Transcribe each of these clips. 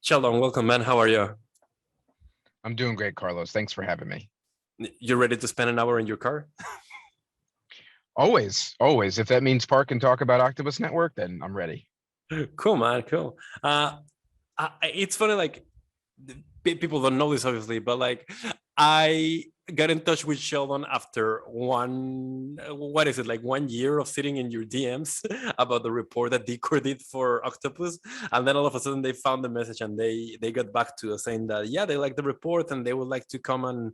Sheldon, welcome, man. How are you? I'm doing great, Carlos. Thanks for having me. You ready to spend an hour in your car? Always, always. If that means park and talk about Octopus Network, then I'm ready. Cool, man. Cool. It's funny, like people don't know this obviously, but like I got in touch with Sheldon after what is it, like 1 year of sitting in your DMs about the report that Decor did for Octopus, and then all of a sudden they found the message and they got back to us saying that yeah, they like the report and they would like to come and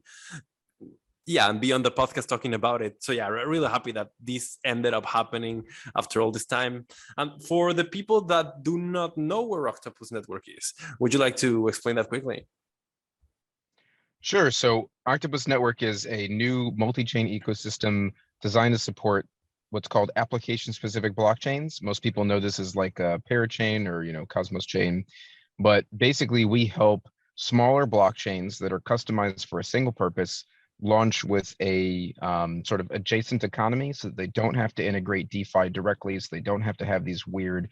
be on the podcast talking about it. So yeah, really happy that this ended up happening after all this time. And for the people that do not know where Octopus Network is, would you like to explain that quickly? Sure. So Octopus Network is a new multi-chain ecosystem designed to support what's called application-specific blockchains. Most people know this as like a parachain or, Cosmos chain. But basically, we help smaller blockchains that are customized for a single purpose launch with a sort of adjacent economy so that they don't have to integrate DeFi directly, so they don't have to have these weird,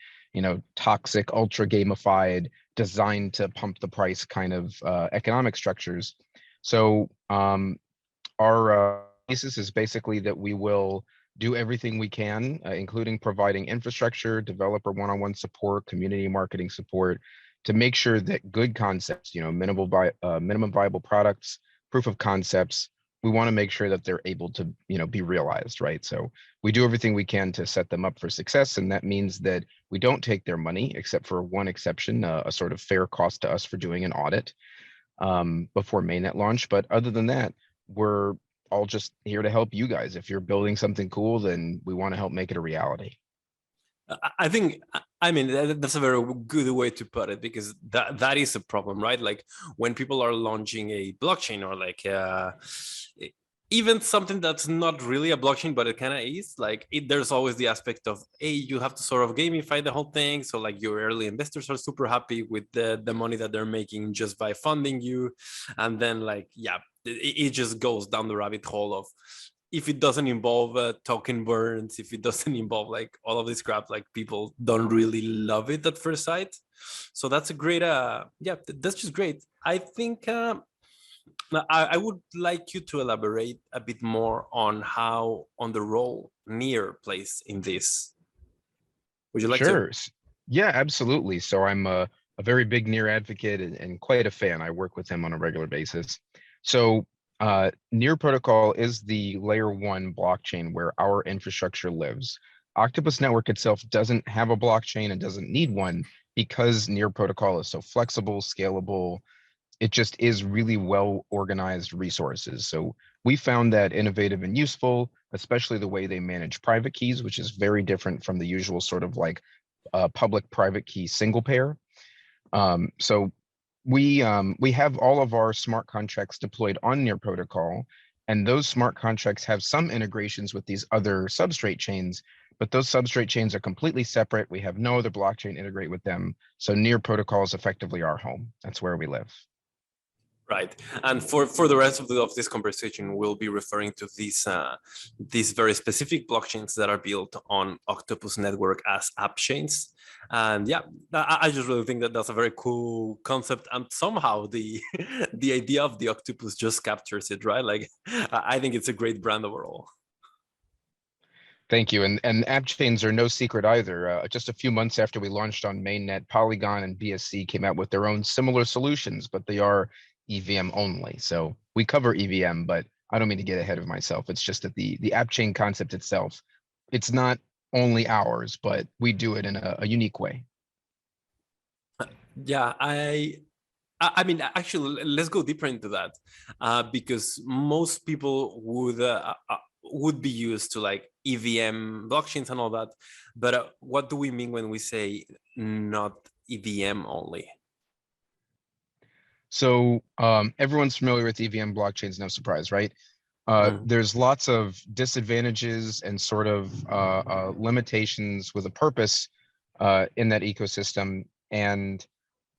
toxic, ultra gamified, designed to pump the price kind of economic structures. So our thesis is basically that we will do everything we can, including providing infrastructure, developer one-on-one support, community marketing support, to make sure that good concepts, minimum viable products, proof of concepts, we want to make sure that they're able to, be realized, right? So we do everything we can to set them up for success, and that means that we don't take their money, except for one exception, a sort of fair cost to us for doing an audit before mainnet launch. But other than that, we're all just here to help you guys. If you're building something cool, then we want to help make it a reality. I think, I mean, that's a very good way to put it, because that is a problem, right? Like when people are launching a blockchain or like even something that's not really a blockchain, but it kind of is, like there's always the aspect of, hey, you have to sort of gamify the whole thing. So like your early investors are super happy with the money that they're making just by funding you. And then like, yeah, it just goes down the rabbit hole of, if it doesn't involve token burns, if it doesn't involve like all of this crap, like people don't really love it at first sight. So that's a great, yeah, that's just great. I think I would like you to elaborate a bit more on on the role NEAR plays in this. Would you like to? Sure. Yeah, absolutely. So I'm a very big NEAR advocate and quite a fan. I work with him on a regular basis. So NEAR protocol is the layer one blockchain where our infrastructure lives. Octopus Network itself doesn't have a blockchain and doesn't need one because NEAR protocol is so flexible, scalable. It just is really well organized resources. So we found that innovative and useful, especially the way they manage private keys, which is very different from the usual sort of like public private key single pair. So we have all of our smart contracts deployed on NEAR protocol, and those smart contracts have some integrations with these other substrate chains, but those substrate chains are completely separate. We have no other blockchain integrate with them. So NEAR protocol is effectively our home. That's where we live. Right, and for the rest of this conversation, we'll be referring to these very specific blockchains that are built on Octopus Network as Appchains. And yeah, I just really think that that's a very cool concept, and somehow the the idea of the octopus just captures it, right? Like I think it's a great brand overall. Thank you. And Appchains are no secret either. Just a few months after we launched on mainnet, Polygon and BSC came out with their own similar solutions, but they are EVM only. So we cover EVM, but I don't mean to get ahead of myself. It's just that the Appchain concept itself, it's not only ours, but we do it in a unique way. Yeah, I mean, actually, let's go deeper into that, because most people would be used to like EVM blockchains and all that. But what do we mean when we say not EVM only? So everyone's familiar with EVM blockchains, no surprise, right? There's lots of disadvantages and sort of limitations with a purpose in that ecosystem. And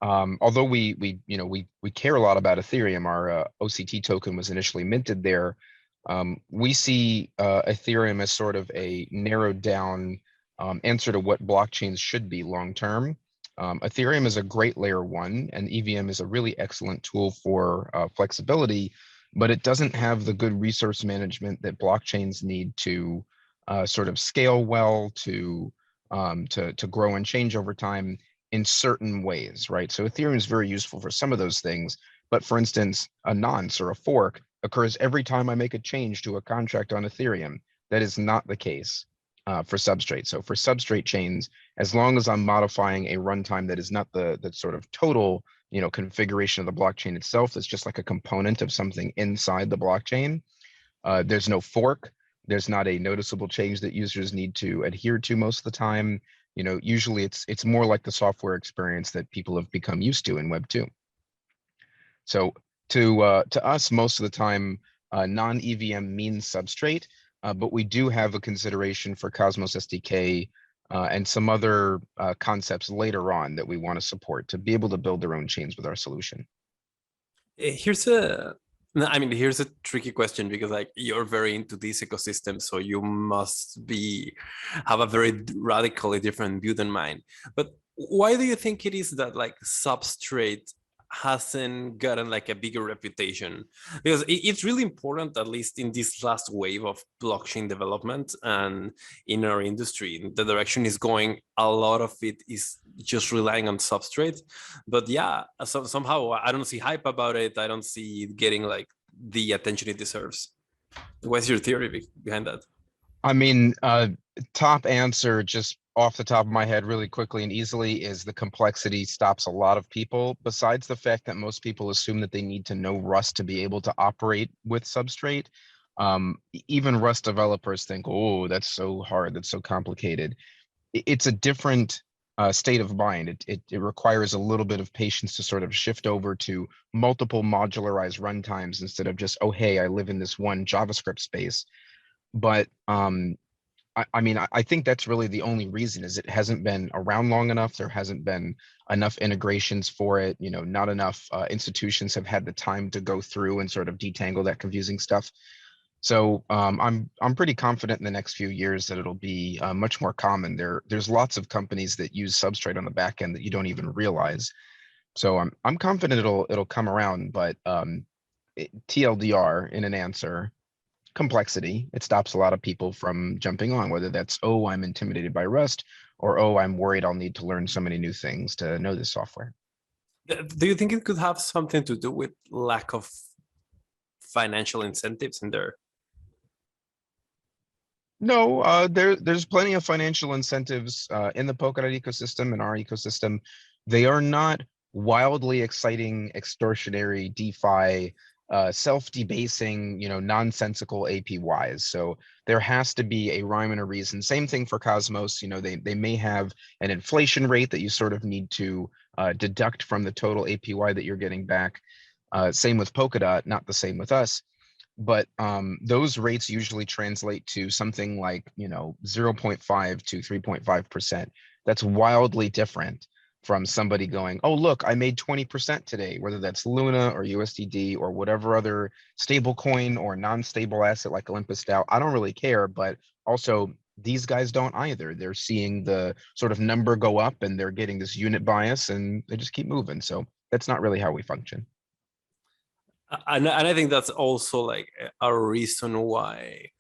although we care a lot about Ethereum, our OCT token was initially minted there. We see Ethereum as sort of a narrowed down answer to what blockchains should be long term. Ethereum is a great layer 1, and EVM is a really excellent tool for flexibility, but it doesn't have the good resource management that blockchains need to sort of scale well, to grow and change over time in certain ways, right? So Ethereum is very useful for some of those things, but for instance, a nonce or a fork occurs every time I make a change to a contract on Ethereum. That is not the case for Substrate. So for Substrate chains, as long as I'm modifying a runtime that is not the sort of total, configuration of the blockchain itself, it's just like a component of something inside the blockchain. There's no fork. There's not a noticeable change that users need to adhere to most of the time. Usually it's more like the software experience that people have become used to in Web 2. So to us, most of the time, non-EVM means Substrate, but we do have a consideration for Cosmos SDK and some other concepts later on that we want to support to be able to build their own chains with our solution. Here's a tricky question, because like you're very into this ecosystem, so you must have a very radically different view than mine. But why do you think it is that like Substrate hasn't gotten like a bigger reputation? Because it's really important, at least in this last wave of blockchain development and in our industry, the direction is going, a lot of it is just relying on Substrate. But yeah, so somehow I don't see hype about it. I don't see it getting like the attention it deserves. What's your theory behind that? I mean, top answer just off the top of my head really quickly and easily is the complexity stops a lot of people. Besides the fact that most people assume that they need to know Rust to be able to operate with Substrate, even Rust developers think, oh, that's so hard, that's so complicated. It's a different state of mind. It requires a little bit of patience to sort of shift over to multiple modularized runtimes instead of just, oh, hey, I live in this one JavaScript space. But I mean, I think that's really the only reason is it hasn't been around long enough. There hasn't been enough integrations for it. Not enough institutions have had the time to go through and sort of detangle that confusing stuff. So I'm pretty confident in the next few years that it'll be much more common. There's lots of companies that use Substrate on the back end that you don't even realize. So I'm confident it'll come around. But TLDR in an answer. Complexity. It stops a lot of people from jumping on, whether that's, oh, I'm intimidated by Rust, or, oh, I'm worried I'll need to learn so many new things to know this software. Do you think it could have something to do with lack of financial incentives in there? No, there's plenty of financial incentives in the Polkadot ecosystem, in our ecosystem. They are not wildly exciting, extortionary DeFi self-debasing, nonsensical APYs. So there has to be a rhyme and a reason. Same thing for Cosmos. They may have an inflation rate that you sort of need to deduct from the total APY that you're getting back. Same with Polkadot, not the same with us. But those rates usually translate to something like 0.5 to 3.5%. That's wildly different from somebody going, oh, look, I made 20% today, whether that's Luna or USDD or whatever other stable coin or non-stable asset like Olympus DAO. I don't really care, but also these guys don't either. They're seeing the sort of number go up and they're getting this unit bias and they just keep moving. So that's not really how we function. And I think that's also like a reason why.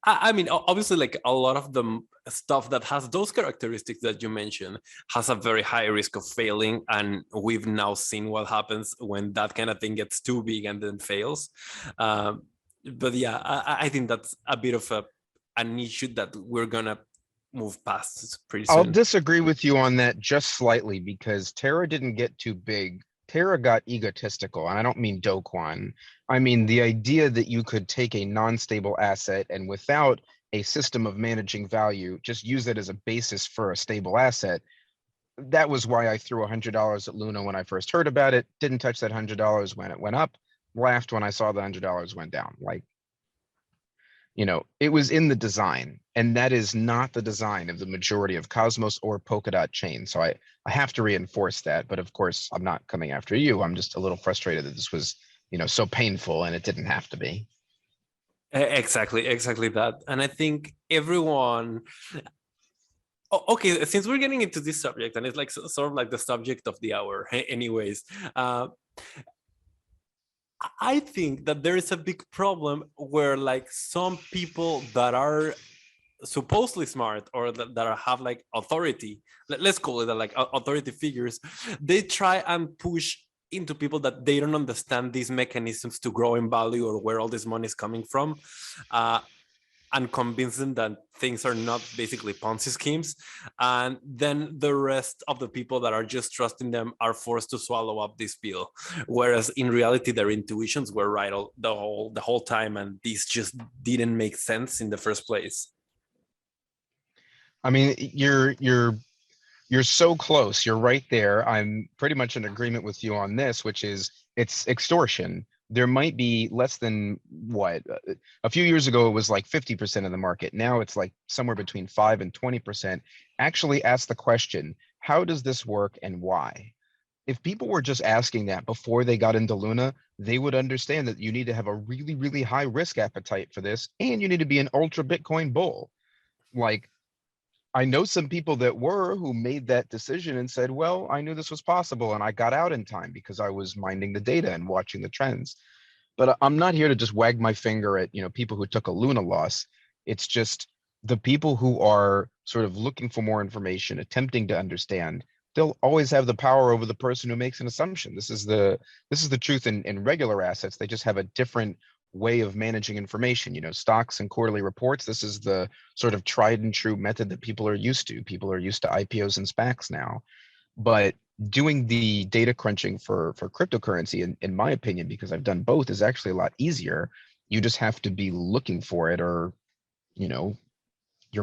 I mean, obviously, like a lot of the stuff that has those characteristics that you mentioned has a very high risk of failing. And we've now seen what happens when that kind of thing gets too big and then fails. But yeah, I think that's a bit of an issue that we're going to move past pretty soon. I'll disagree with you on that just slightly because Terra didn't get too big. Terra got egotistical, and I don't mean Do Kwon. I mean the idea that you could take a non-stable asset and without a system of managing value, just use it as a basis for a stable asset. That was why I threw $100 at Luna when I first heard about it, didn't touch that $100 when it went up, laughed when I saw the $100 went down. Like, it was in the design, and that is not the design of the majority of Cosmos or Polkadot chains. So I have to reinforce that. But of course, I'm not coming after you. I'm just a little frustrated that this was, so painful and it didn't have to be. Exactly that. And I think everyone, Okay, since we're getting into this subject, and it's like sort of like the subject of the hour, anyways, I think that there is a big problem where like some people that are supposedly smart or that have like authority, let's call it that, like authority figures, they try and push into people that they don't understand these mechanisms to grow in value or where all this money is coming from, and convince them that things are not basically Ponzi schemes. And then the rest of the people that are just trusting them are forced to swallow up this pill. Whereas in reality, their intuitions were right the whole time, and these just didn't make sense in the first place. I mean, you're so close. You're right there. I'm pretty much in agreement with you on this, which is it's extortion. There might be less than what a few years ago, it was like 50% of the market. Now it's like somewhere between 5 and 20%. Actually ask the question, how does this work and why? If people were just asking that before they got into Luna, they would understand that you need to have a really, really high risk appetite for this, and you need to be an ultra Bitcoin bull. Like, I know some people that were who made that decision and said, well, I knew this was possible and I got out in time because I was minding the data and watching the trends. But I'm not here to just wag my finger at, people who took a Luna loss. It's just the people who are sort of looking for more information, attempting to understand, they'll always have the power over the person who makes an assumption. This is the truth in regular assets. They just have a different way of managing information. Stocks and quarterly reports, this is the sort of tried and true method that people are used to. People are used to IPOs and SPACs now. But doing the data crunching for cryptocurrency, in my opinion, because I've done both, is actually a lot easier. You just have to be looking for it, or your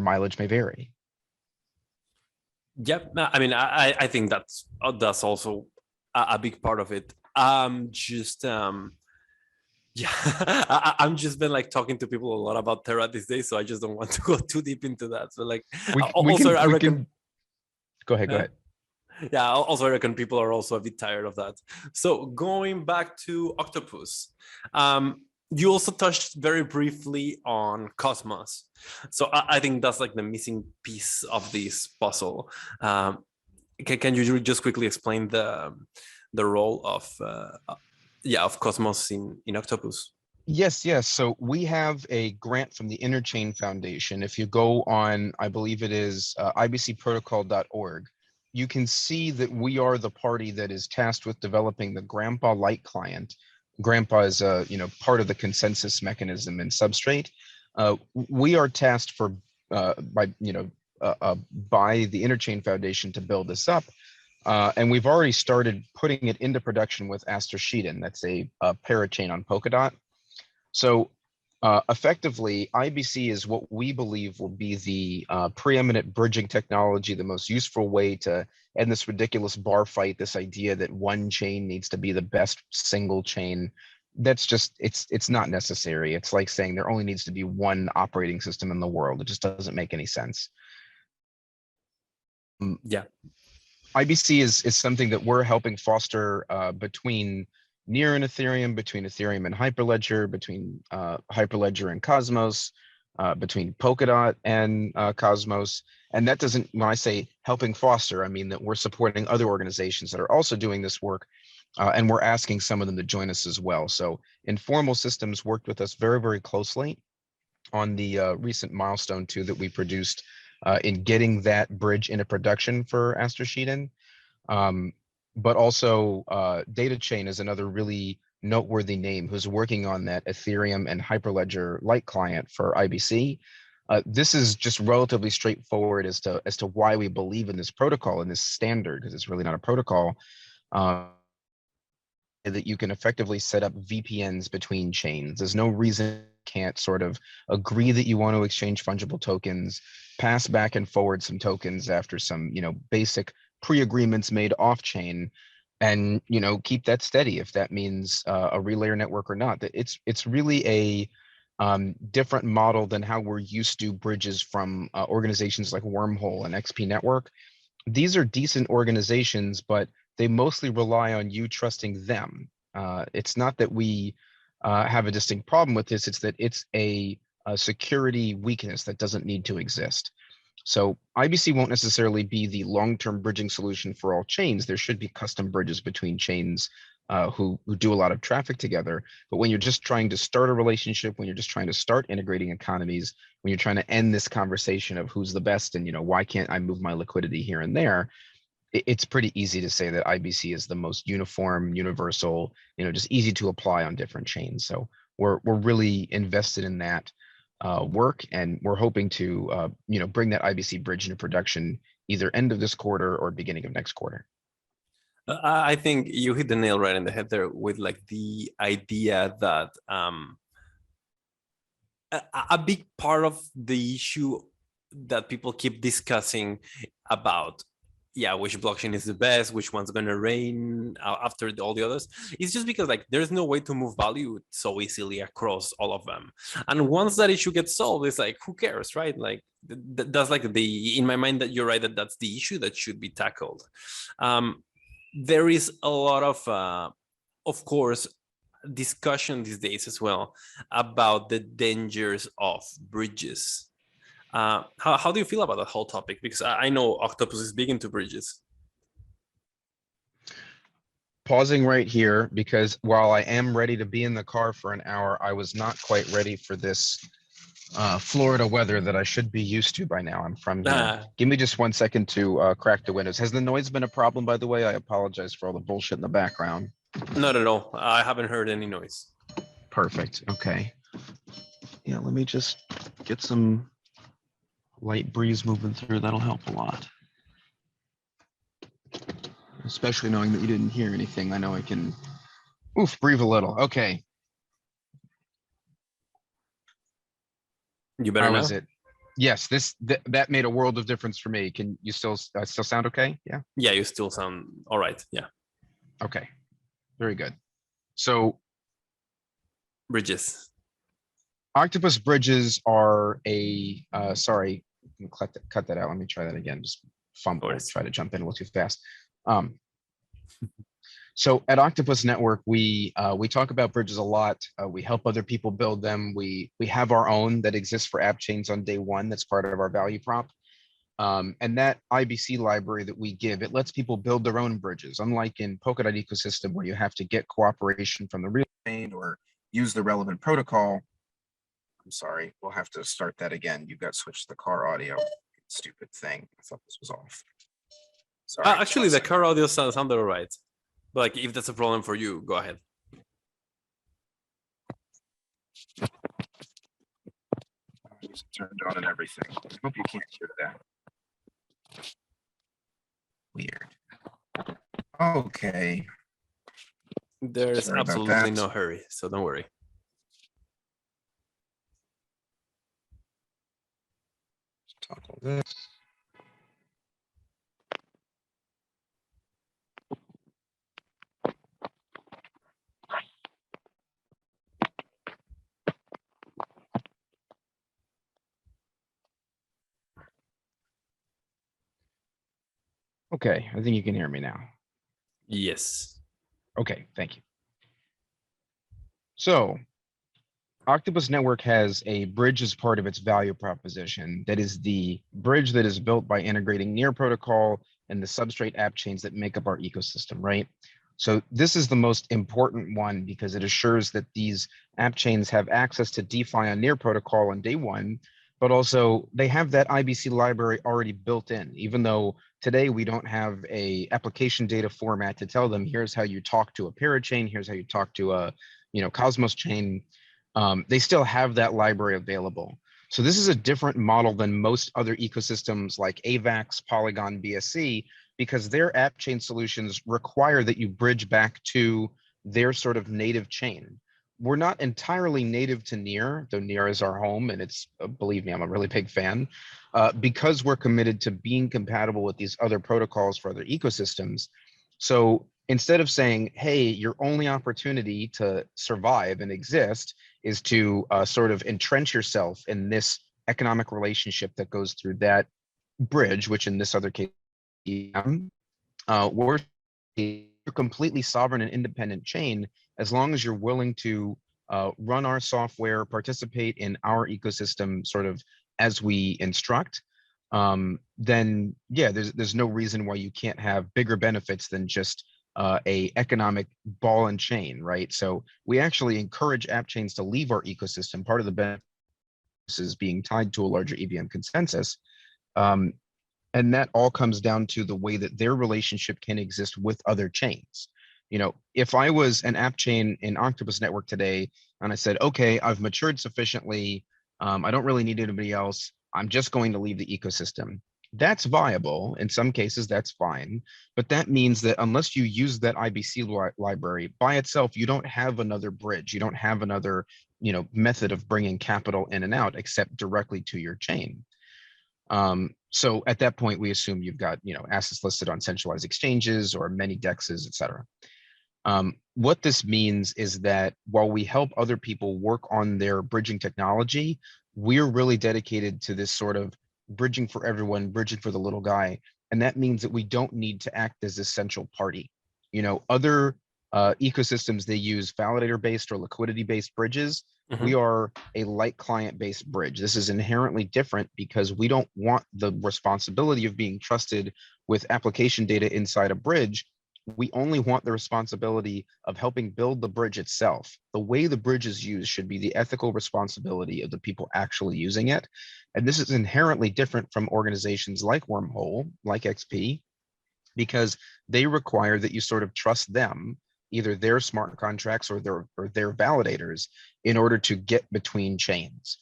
mileage may vary. Yep. I mean, I think that's also a big part of it. Yeah, I'm just been like talking to people a lot about Terra these days, so I just don't want to go too deep into that. So like, I reckon. Go ahead. Yeah, also I reckon people are also a bit tired of that. So going back to Octopus, you also touched very briefly on Cosmos. So I think that's like the missing piece of this puzzle. Can you just quickly explain the role of Cosmos in Octopus? Yes. So we have a grant from the Interchain Foundation. If you go on, I believe it is ibcprotocol.org, you can see that we are the party that is tasked with developing the Grandpa Light client. Grandpa is part of the consensus mechanism in Substrate. We are tasked by the Interchain Foundation to build this up. And we've already started putting it into production with Aster Sheldon. That's a parachain on Polkadot. So effectively, IBC is what we believe will be the preeminent bridging technology, the most useful way to end this ridiculous bar fight, this idea that one chain needs to be the best single chain. That's just, it's not necessary. It's like saying there only needs to be one operating system in the world. It just doesn't make any sense. Yeah. IBC is something that we're helping foster between NEAR and Ethereum, between Ethereum and Hyperledger, between Hyperledger and Cosmos, between Polkadot and Cosmos. And that doesn't, when I say helping foster, I mean that we're supporting other organizations that are also doing this work, and we're asking some of them to join us as well. So Informal Systems worked with us very, very closely on the recent milestone 2 that we produced in getting that bridge into production for Aster Sheldon. But also DataChain is another really noteworthy name who's working on that Ethereum and Hyperledger Light client for IBC. This is just relatively straightforward as to why we believe in this protocol and this standard, because it's really not a protocol, that you can effectively set up VPNs between chains. There's no reason you can't sort of agree that you want to exchange fungible tokens, pass back and forward some tokens after some, basic pre-agreements made off-chain, and keep that steady if that means a relayer network or not. It's really a different model than how we're used to bridges from organizations like Wormhole and XP Network. These are decent organizations, but they mostly rely on you trusting them. It's not that we have a distinct problem with this, it's that it's a security weakness that doesn't need to exist. So IBC won't necessarily be the long-term bridging solution for all chains. There should be custom bridges between chains who do a lot of traffic together. But when you're just trying to start a relationship, when you're just trying to start integrating economies, when you're trying to end this conversation of who's the best and, why can't I move my liquidity here and there, it's pretty easy to say that IBC is the most uniform, universal, just easy to apply on different chains. So we're really invested in that work, and we're hoping to bring that IBC bridge into production either end of this quarter or beginning of next quarter. I think you hit the nail right in the head there with like the idea that a big part of the issue that people keep discussing about, which blockchain is the best, which one's going to reign after all the others, it's just because like there's no way to move value so easily across all of them. And once that issue gets solved, it's like, who cares, right? Like that's like in my mind, that you're right, that's the issue that should be tackled. There is a lot of course, discussion these days as well about the dangers of bridges. How do you feel about that whole topic? Because I know Octopus is big into bridges. Pausing right here, because while I am ready to be in the car for an hour, I was not quite ready for this Florida weather that I should be used to by now. I'm from here. Give me just 1 second to crack the windows. Has the noise been a problem, by the way? I apologize for all the bullshit in the background. Not at all. I haven't heard any noise. Perfect. Okay. Yeah, let me just get some light breeze moving through. That'll help a lot. Especially knowing that you didn't hear anything. I know I can breathe a little. Okay. You better How know. is it? Yes, that made a world of difference for me. Can you still sound okay? Yeah. Yeah, you still sound all right. Yeah. Okay. Very good. So bridges. Octopus bridges are a sorry, cut that out. Let me try that again. Just fumble. Try to jump in a little too fast. So at Octopus Network, we talk about bridges a lot. We help other people build them. We have our own that exists for Appchains on day one. That's part of our value prop. And that IBC library that we give, it lets people build their own bridges. Unlike in Polkadot ecosystem, where you have to get cooperation from the real chain or use the relevant protocol. I'm sorry, we'll have to start that again. You've got to switch the car audio. Stupid thing. I thought this was off. Sorry. Actually, the car audio sounded all right. But like, if that's a problem for you, go ahead. It's turned on and everything. I hope you can't hear that. Weird. Okay. There's absolutely no hurry, so don't worry. Toggle this. Okay, I think you can hear me now. Yes. Okay, thank you. So Octopus Network has a bridge as part of its value proposition. That is the bridge that is built by integrating NEAR protocol and the Substrate app chains that make up our ecosystem, right? So this is the most important one because it assures that these app chains have access to DeFi on NEAR protocol on day one, but also they have that IBC library already built in, even though today we don't have a application data format to tell them, here's how you talk to a parachain, here's how you talk to a Cosmos chain. They still have that library available. So this is a different model than most other ecosystems like AVAX, Polygon, BSC, because their app chain solutions require that you bridge back to their sort of native chain. We're not entirely native to NEAR, though NEAR is our home, and it's, believe me, I'm a really big fan, because we're committed to being compatible with these other protocols for other ecosystems. So instead of saying, hey, your only opportunity to survive and exist is to sort of entrench yourself in this economic relationship that goes through that bridge, which in this other case, we're a completely sovereign and independent chain as long as you're willing to run our software, participate in our ecosystem sort of as we instruct. then yeah, there's no reason why you can't have bigger benefits than just a economic ball and chain, right? So we actually encourage app chains to leave our ecosystem. Part of the benefit is being tied to a larger EVM consensus. Um, and that all comes down to the way that their relationship can exist with other chains. You know, if I was an app chain in Octopus Network today, and I said, okay, I've matured sufficiently, I don't really need anybody else, I'm just going to leave the ecosystem. That's viable. In some cases, that's fine. But that means that unless you use that IBC library by itself, you don't have another bridge. You don't have another, you know, method of bringing capital in and out except directly to your chain. So at that point, we assume you've got, you know, assets listed on centralized exchanges or many dexes, et cetera. What this means is that while we help other people work on their bridging technology, we're really dedicated to this sort of bridging for everyone, bridging for the little guy. And that means that we don't need to act as a central party. You know, other ecosystems, they use validator-based or liquidity-based bridges. We are a light client-based bridge. This is inherently different because we don't want the responsibility of being trusted with application data inside a bridge. We only want the responsibility of helping build the bridge itself. The way the bridge is used should be the ethical responsibility of the people actually using it. And this is inherently different from organizations like Wormhole, like XP, because they require that you sort of trust them, either their smart contracts or their validators, in order to get between chains.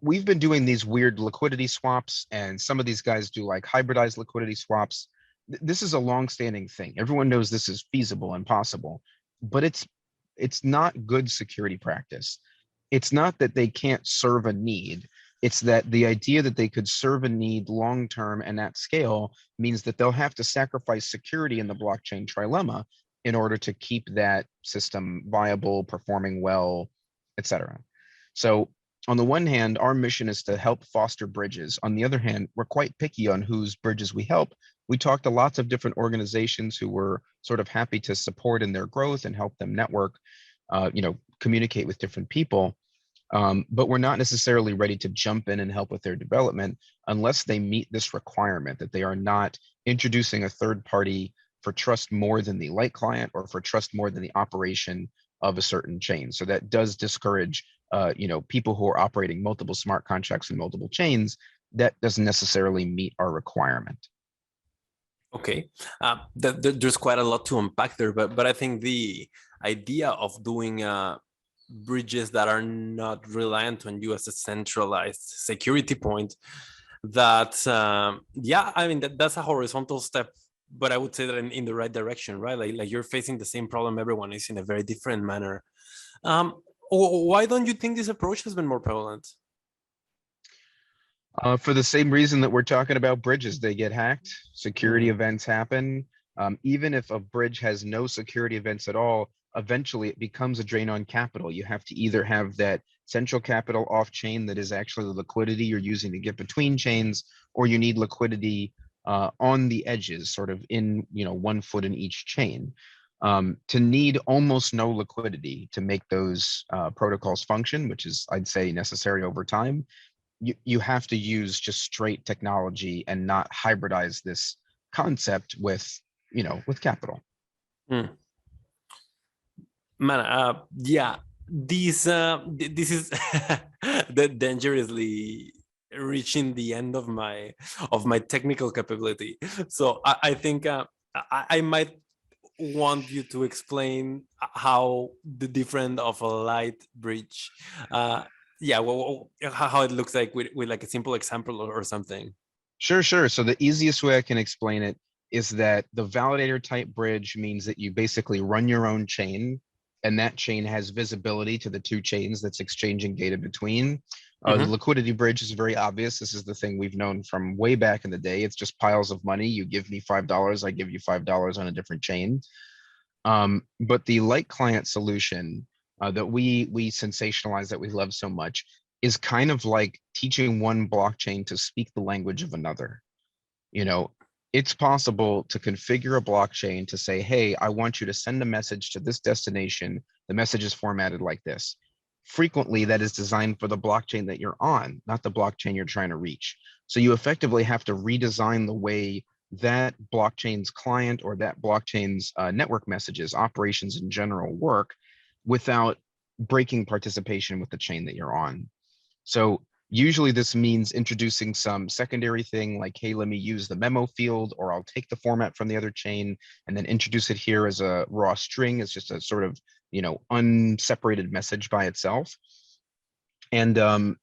We've been doing these weird liquidity swaps, and some of these guys do like hybridized liquidity swaps. This is a long-standing thing. Everyone knows this is feasible and possible, but it's not good security practice. It's not that they can't serve a need. It's that the idea that they could serve a need long-term and at scale means that they'll have to sacrifice security in the blockchain trilemma in order to keep that system viable, performing well, et cetera. So on the one hand, our mission is to help foster bridges. On the other hand, we're quite picky on whose bridges we help. We talked to lots of different organizations who were sort of happy to support in their growth and help them network, you know, communicate with different people. But we're not necessarily ready to jump in and help with their development unless they meet this requirement that they are not introducing a third party for trust more than the light client or for trust more than the operation of a certain chain. So that does discourage, you know, people who are operating multiple smart contracts in multiple chains. That doesn't necessarily meet our requirement. Okay, there's quite a lot to unpack there, but I think the idea of doing bridges that are not reliant on you as a centralized security point, that yeah, I mean that's a horizontal step, but I would say that in the right direction, right? Like you're facing the same problem everyone is in a very different manner. Why don't you think this approach has been more prevalent? For the same reason that we're talking about bridges, they get hacked, security events happen. Even if a bridge has no security events at all, eventually it becomes a drain on capital. You have to either have that central capital off chain that is actually the liquidity you're using to get between chains, or you need liquidity on the edges, sort of in, you know, 1 foot in each chain. To need almost no liquidity to make those protocols function, which is, I'd say, necessary over time, you have to use just straight technology and not hybridize this concept with, you know, with capital. Man, yeah, this is dangerously reaching the end of my technical capability. So I think I might want you to explain how the difference of a light bridge, yeah, well, how it looks like with like a simple example or something. Sure. So the easiest way I can explain it is that the validator type bridge means that you basically run your own chain, and that chain has visibility to the two chains that's exchanging data between. The liquidity bridge is very obvious. This is the thing we've known from way back in the day. It's just piles of money. You give me $5, I give you $5 on a different chain. But the light client solution that we sensationalize, that we love so much, is kind of like teaching one blockchain to speak the language of another. You know, it's possible to configure a blockchain to say, hey, I want you to send a message to this destination. The message is formatted like this. frequently that is designed for the blockchain that you're on, not the blockchain you're trying to reach. So you effectively have to redesign the way that blockchain's client or that blockchain's network messages, operations in general work without breaking participation with the chain that you're on. So usually this means introducing some secondary thing like, hey, let me use the memo field, or I'll take the format from the other chain and then introduce it here as a raw string. It's just a sort of, unseparated message by itself. And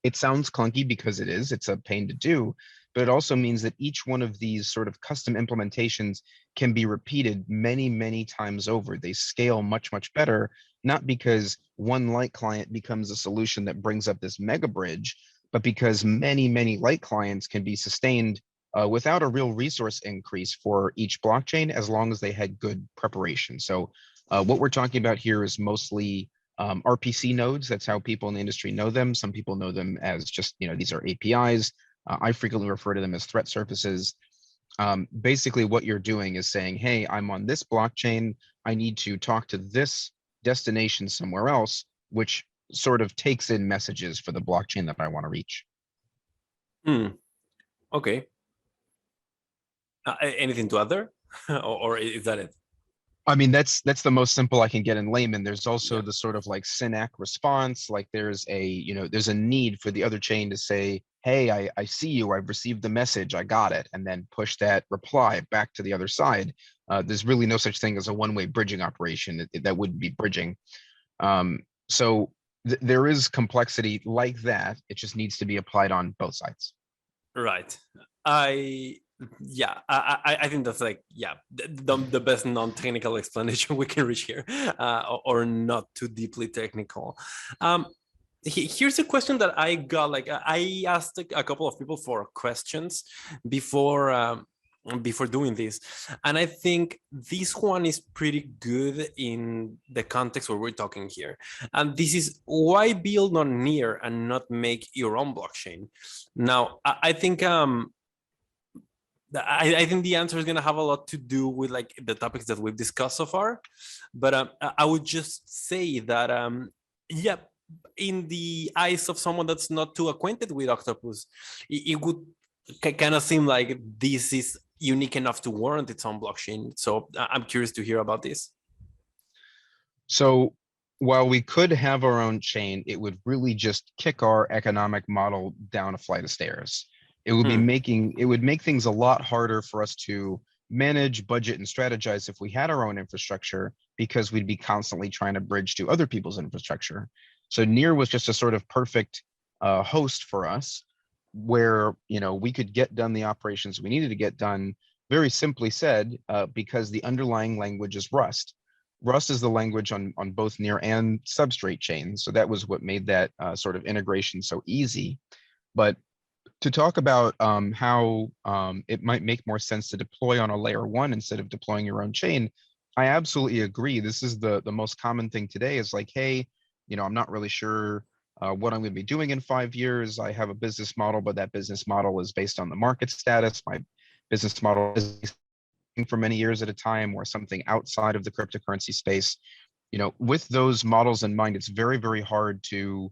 it sounds clunky because it is, it's a pain to do, but it also means that each one of these sort of custom implementations can be repeated many, many times over. They scale much, much better, not because one light client becomes a solution that brings up this mega bridge, but because many, many light clients can be sustained without a real resource increase for each blockchain, as long as they had good preparation. So what we're talking about here is mostly RPC nodes. That's how people in the industry know them. Some people know them as just, these are APIs. I frequently refer to them as threat surfaces. Basically what you're doing is saying, hey, I'm on this blockchain. I need to talk to this destination somewhere else, which sort of takes in messages for the blockchain that I want to reach. Okay. Anything to add there? or is that it? I mean, that's the most simple I can get in layman. There's also the sort of like SYNAC response, like there's a need for the other chain to say, hey, I see you, I've received the message, I got it, and then push that reply back to the other side. There's really no such thing as a one-way bridging operation. That wouldn't be bridging. So there is complexity like that. It just needs to be applied on both sides. Right. I think that's like, the best non-technical explanation we can reach here, or not too deeply technical. Here's a question that I got. Like, I asked a couple of people for questions before doing this, and I think this one is pretty good in the context where we're talking here. And this is, why build on NEAR and not make your own blockchain? Now, I think I think the answer is going to have a lot to do with like the topics that we've discussed so far, but I would just say that in the eyes of someone that's not too acquainted with Octopus, it would kind of seem like this is unique enough to warrant its own blockchain. So I'm curious to hear about this. So while we could have our own chain, it would really just kick our economic model down a flight of stairs. It would make things a lot harder for us to manage, budget, and strategize if we had our own infrastructure, because we'd be constantly trying to bridge to other people's infrastructure. So NEAR was just a sort of perfect host for us, where we could get done the operations we needed to get done, very simply said, because the underlying language is Rust. Rust is the language on both NEAR and Substrate chains. So that was what made that sort of integration so easy. But to talk about how it might make more sense to deploy on a layer one instead of deploying your own chain, I absolutely agree. This is the most common thing today, is like, hey, I'm not really sure what I'm going to be doing in 5 years. I have a business model, but that business model is based on the market status. My business model is for many years at a time, or something outside of the cryptocurrency space. With those models in mind, it's very, very hard to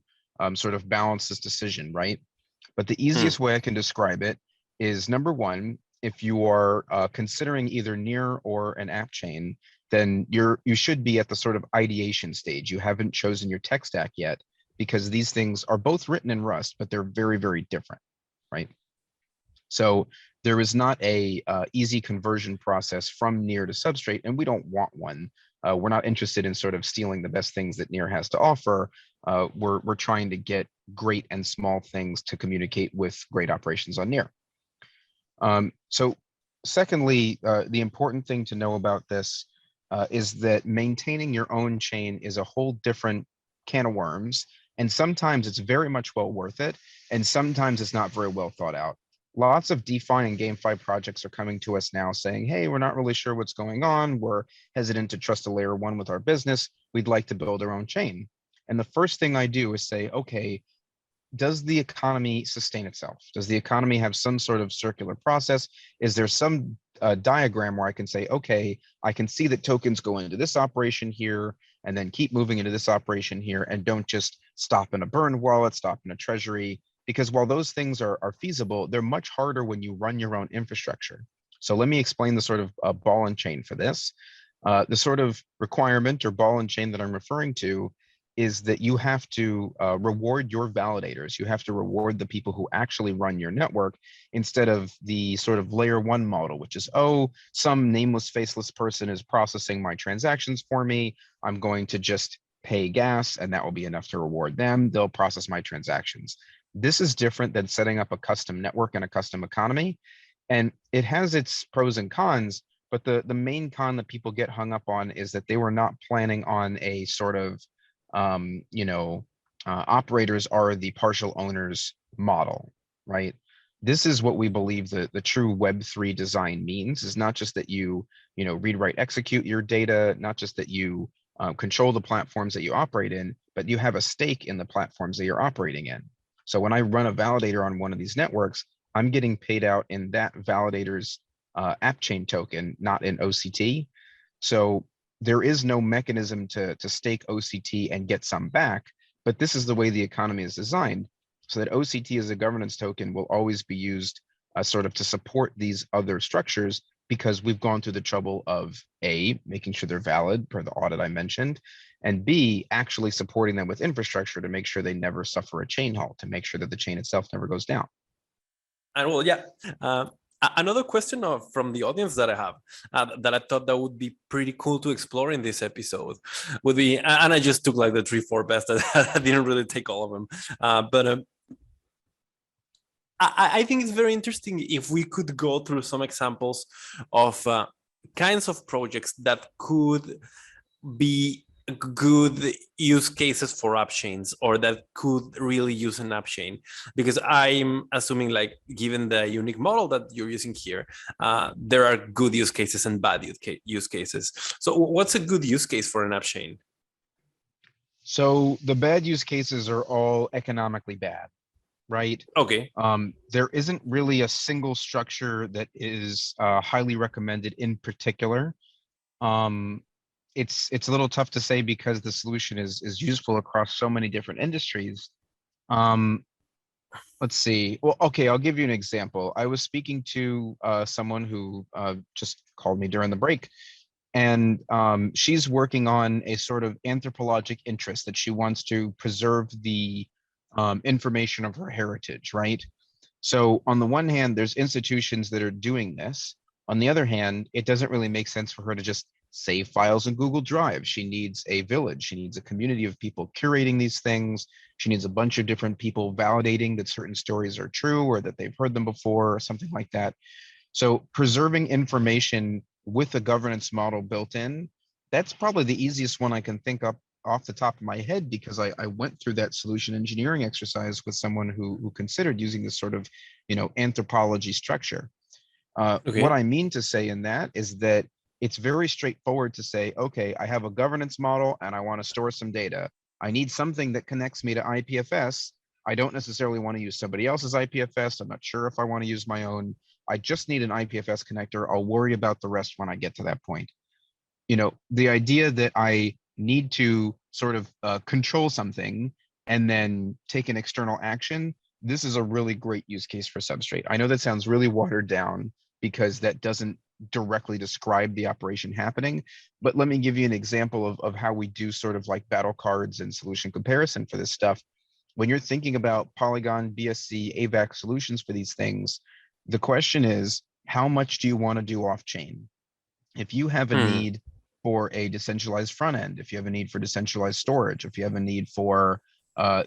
sort of balance this decision, right? But the easiest way I can describe it is, number one, if you are considering either NEAR or an app chain, then you should be at the sort of ideation stage. You haven't chosen your tech stack yet, because these things are both written in Rust, but they're very, very different, right? So there is not a easy conversion process from NEAR to Substrate, and we don't want one. We're not interested in sort of stealing the best things that NEAR has to offer. We're trying to get great and small things to communicate with great operations on NEAR. So secondly, the important thing to know about this is that maintaining your own chain is a whole different can of worms. And sometimes it's very much well worth it, and sometimes it's not very well thought out. Lots of DeFi and GameFi projects are coming to us now saying, hey, we're not really sure what's going on. We're hesitant to trust a layer one with our business. We'd like to build our own chain. And the first thing I do is say, okay, does the economy sustain itself? Does the economy have some sort of circular process? Is there some a diagram where I can say, okay, I can see that tokens go into this operation here and then keep moving into this operation here, and don't just stop in a burn wallet, stop in a treasury, because while those things are feasible, they're much harder when you run your own infrastructure. So let me explain the sort of ball and chain for this. The sort of requirement or ball and chain that I'm referring to is that you have to reward your validators. You have to reward the people who actually run your network, instead of the sort of layer one model, which is, oh, some nameless, faceless person is processing my transactions for me. I'm going to just pay gas and that will be enough to reward them. They'll process my transactions. This is different than setting up a custom network and a custom economy. And it has its pros and cons, but the main con that people get hung up on is that they were not planning on a sort of operators are the partial owners model, right? This is what we believe the true Web3 design means, is not just that you read, write, execute your data, not just that you control the platforms that you operate in, but you have a stake in the platforms that you're operating in. So when I run a validator on one of these networks, I'm getting paid out in that validator's Appchain token, not in OCT. So there is no mechanism to stake OCT and get some back, but this is the way the economy is designed, so that OCT as a governance token will always be used sort of to support these other structures, because we've gone through the trouble of A, making sure they're valid per the audit I mentioned, and B, actually supporting them with infrastructure to make sure they never suffer a chain halt, to make sure that the chain itself never goes down. And well, yeah. Another question from the audience that I have that I thought that would be pretty cool to explore in this episode would be, and I just took like the 3-4 best. I didn't really take all of them, but I think it's very interesting if we could go through some examples of kinds of projects that could be good use cases for Appchains, or that could really use an Appchain, because I'm assuming, like, given the unique model that you're using here, there are good use cases and bad use cases. So what's a good use case for an Appchain? So the bad use cases are all economically bad, right? Okay. There isn't really a single structure that is highly recommended in particular. It's a little tough to say because the solution is useful across so many different industries. Let's see. Well, okay, I'll give you an example. I was speaking to someone who just called me during the break, and she's working on a sort of anthropologic interest that she wants to preserve the information of her heritage, right? So on the one hand, there's institutions that are doing this. On the other hand, it doesn't really make sense for her to just save files in Google Drive. She needs a village. She needs a community of people curating these things. She needs a bunch of different people validating that certain stories are true, or that they've heard them before, or something like that. So preserving information with a governance model built in, that's probably the easiest one I can think up off the top of my head, because I went through that solution engineering exercise with someone who considered using this sort of, anthropology structure. What I mean to say in that is that it's very straightforward to say, okay, I have a governance model and I want to store some data. I need something that connects me to IPFS. I don't necessarily want to use somebody else's IPFS. I'm not sure if I want to use my own. I just need an IPFS connector. I'll worry about the rest when I get to that point. The idea that I need to sort of control something and then take an external action, this is a really great use case for Substrate. I know that sounds really watered down because that doesn't directly describe the operation happening, but let me give you an example of how we do sort of like battle cards and solution comparison for this stuff. When you're thinking about Polygon, BSC, AVAX solutions for these things, the question is, how much do you want to do off-chain? If you have a need for a decentralized front end, if you have a need for decentralized storage, if you have a need for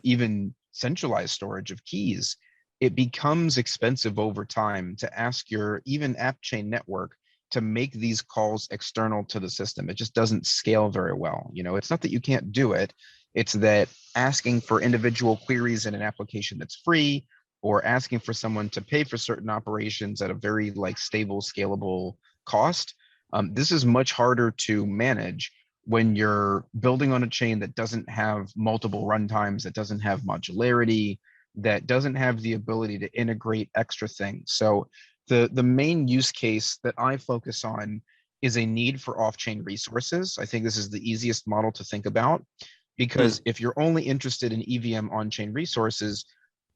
even centralized storage of keys, it becomes expensive over time to ask your even Appchain network to make these calls external to the system. It just doesn't scale very well. It's not that you can't do it. It's that asking for individual queries in an application that's free, or asking for someone to pay for certain operations at a very stable, scalable cost. This is much harder to manage when you're building on a chain that doesn't have multiple runtimes, that doesn't have modularity, that doesn't have the ability to integrate extra things. So The main use case that I focus on is a need for off-chain resources. I think this is the easiest model to think about, because if you're only interested in EVM on-chain resources,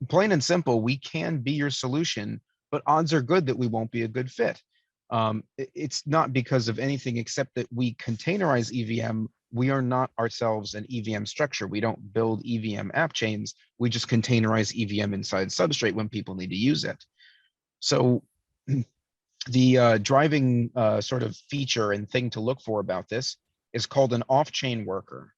plain and simple, we can be your solution, but odds are good that we won't be a good fit. It's not because of anything except that we containerize EVM. We are not ourselves an EVM structure. We don't build EVM app chains. We just containerize EVM inside Substrate when people need to use it. So the driving sort of feature and thing to look for about this is called an off-chain worker.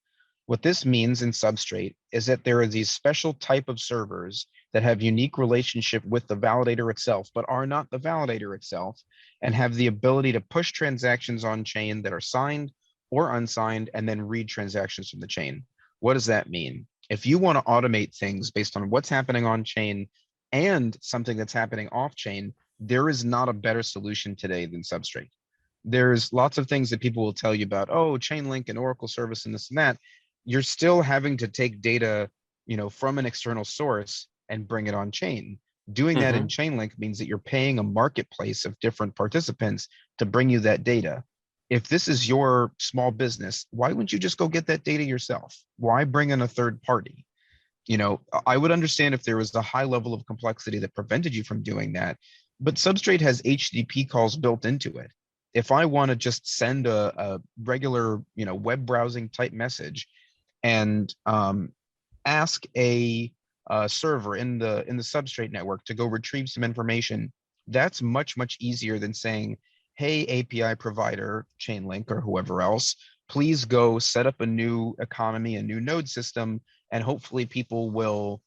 What this means in Substrate is that there are these special type of servers that have unique relationship with the validator itself, but are not the validator itself, and have the ability to push transactions on chain that are signed or unsigned, and then read transactions from the chain. What does that mean? If you want to automate things based on what's happening on chain and something that's happening off chain, there is not a better solution today than Substrate. There's lots of things that people will tell you about, oh, Chainlink and Oracle service and this and that. You're still having to take data, from an external source and bring it on chain. Doing that in Chainlink means that you're paying a marketplace of different participants to bring you that data. If this is your small business, why wouldn't you just go get that data yourself? Why bring in a third party? I would understand if there was a high level of complexity that prevented you from doing that, but Substrate has HTTP calls built into it. If I want to just send a regular, web browsing type message and ask a server in the Substrate network to go retrieve some information, that's much, much easier than saying, hey, API provider, Chainlink or whoever else, please go set up a new economy, a new node system, and hopefully people will,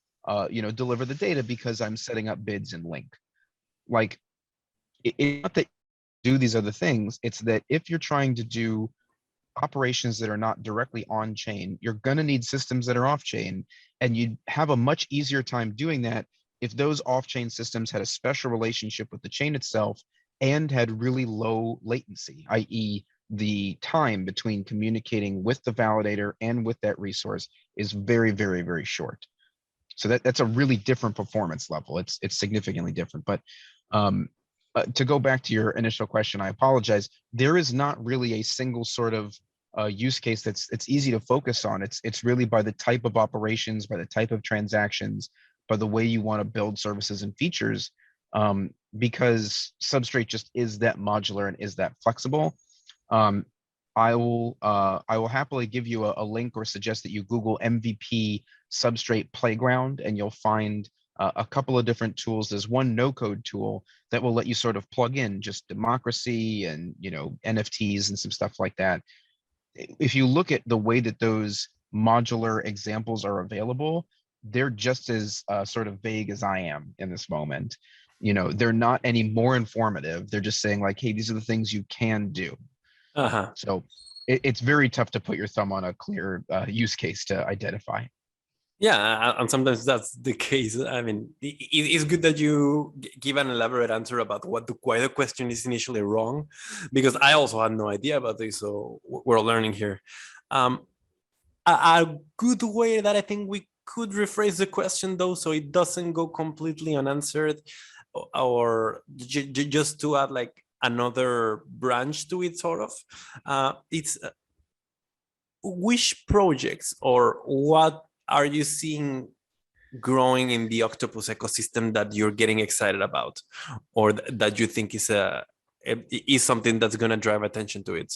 deliver the data because I'm setting up bids in Link. Like, it's not that you do these other things, it's that if you're trying to do operations that are not directly on chain, you're going to need systems that are off chain, and you'd have a much easier time doing that if those off chain systems had a special relationship with the chain itself and had really low latency, i.e. the time between communicating with the validator and with that resource is very, very, very short. So that's a really different performance level. It's significantly different. But to go back to your initial question, I apologize. There is not really a single sort of use case that's easy to focus on. It's really by the type of operations, by the type of transactions, by the way you want to build services and features, because Substrate just is that modular and is that flexible. I will happily give you a link or suggest that you Google MVP Substrate Playground, and you'll find a couple of different tools. There's one no-code tool that will let you sort of plug in just democracy and NFTs and some stuff like that. If you look at the way that those modular examples are available, they're just as sort of vague as I am in this moment. They're not any more informative. They're just saying like, hey, these are the things you can do. So it's very tough to put your thumb on a clear use case to identify. Yeah, and sometimes that's the case. I mean, it's good that you give an elaborate answer about why the question is initially wrong, because I also had no idea about this, so we're learning here. A good way that I think we could rephrase the question, though, so it doesn't go completely unanswered, or just to add like another branch to it, sort of, it's which projects or what are you seeing growing in the Octopus ecosystem that you're getting excited about, or that you think is something that's going to drive attention to it?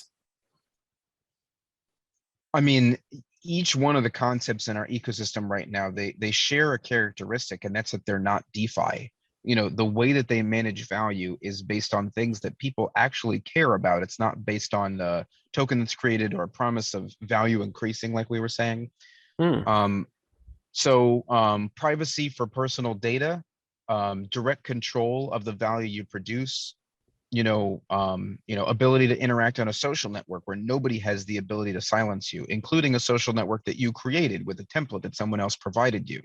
I mean, each one of the concepts in our ecosystem right now, they share a characteristic, and that's that they're not DeFi. The way that they manage value is based on things that people actually care about. It's not based on the token that's created or a promise of value increasing, like we were saying. Privacy for personal data, direct control of the value you produce, ability to interact on a social network where nobody has the ability to silence you, including a social network that you created with a template that someone else provided you.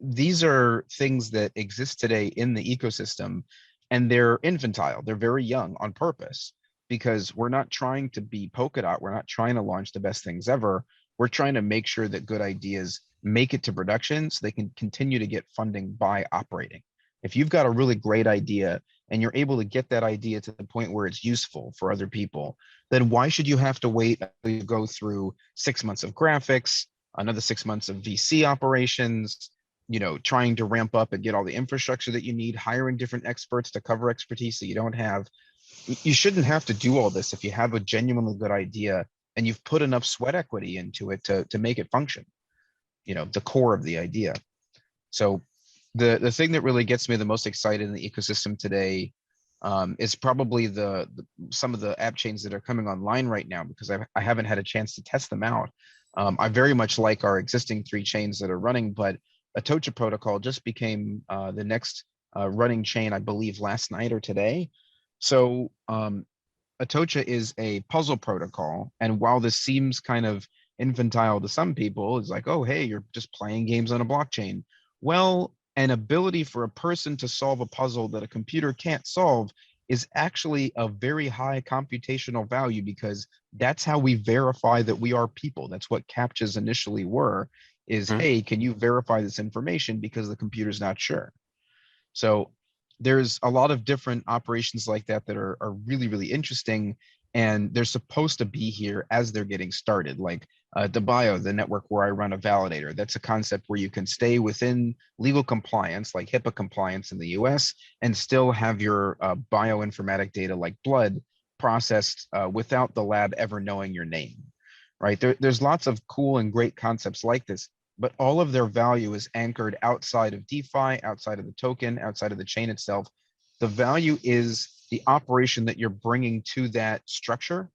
These are things that exist today in the ecosystem, and they're infantile. They're very young on purpose, because we're not trying to be Polkadot. We're not trying to launch the best things ever. We're trying to make sure that good ideas make it to production so they can continue to get funding by operating. If you've got a really great idea and you're able to get that idea to the point where it's useful for other people, then why should you have to wait until you go through 6 months of graphics, another 6 months of VC operations, trying to ramp up and get all the infrastructure that you need, hiring different experts to cover expertise that you don't have. You shouldn't have to do all this if you have a genuinely good idea and you've put enough sweat equity into it to make it function, the core of the idea. So the thing that really gets me the most excited in the ecosystem today is probably some of the app chains that are coming online right now, because I haven't had a chance to test them out. I very much like our existing 3 chains that are running, but Atocha protocol just became the next running chain, I believe, last night or today. So Atocha is a puzzle protocol, and while this seems kind of infantile to some people, it's like, oh, hey, you're just playing games on a blockchain. Well, an ability for a person to solve a puzzle that a computer can't solve is actually a very high computational value, because that's how we verify that we are people. That's what CAPTCHAs initially were, is, hey, can you verify this information, because the computer's not sure. So there's a lot of different operations like that that are really, really interesting, and they're supposed to be here as they're getting started. Like DeBio, the network where I run a validator, that's a concept where you can stay within legal compliance, like HIPAA compliance in the US, and still have your bioinformatic data like blood processed without the lab ever knowing your name, right? There's lots of cool and great concepts like this, but all of their value is anchored outside of DeFi, outside of the token, outside of the chain itself. The value is the operation that you're bringing to that structure.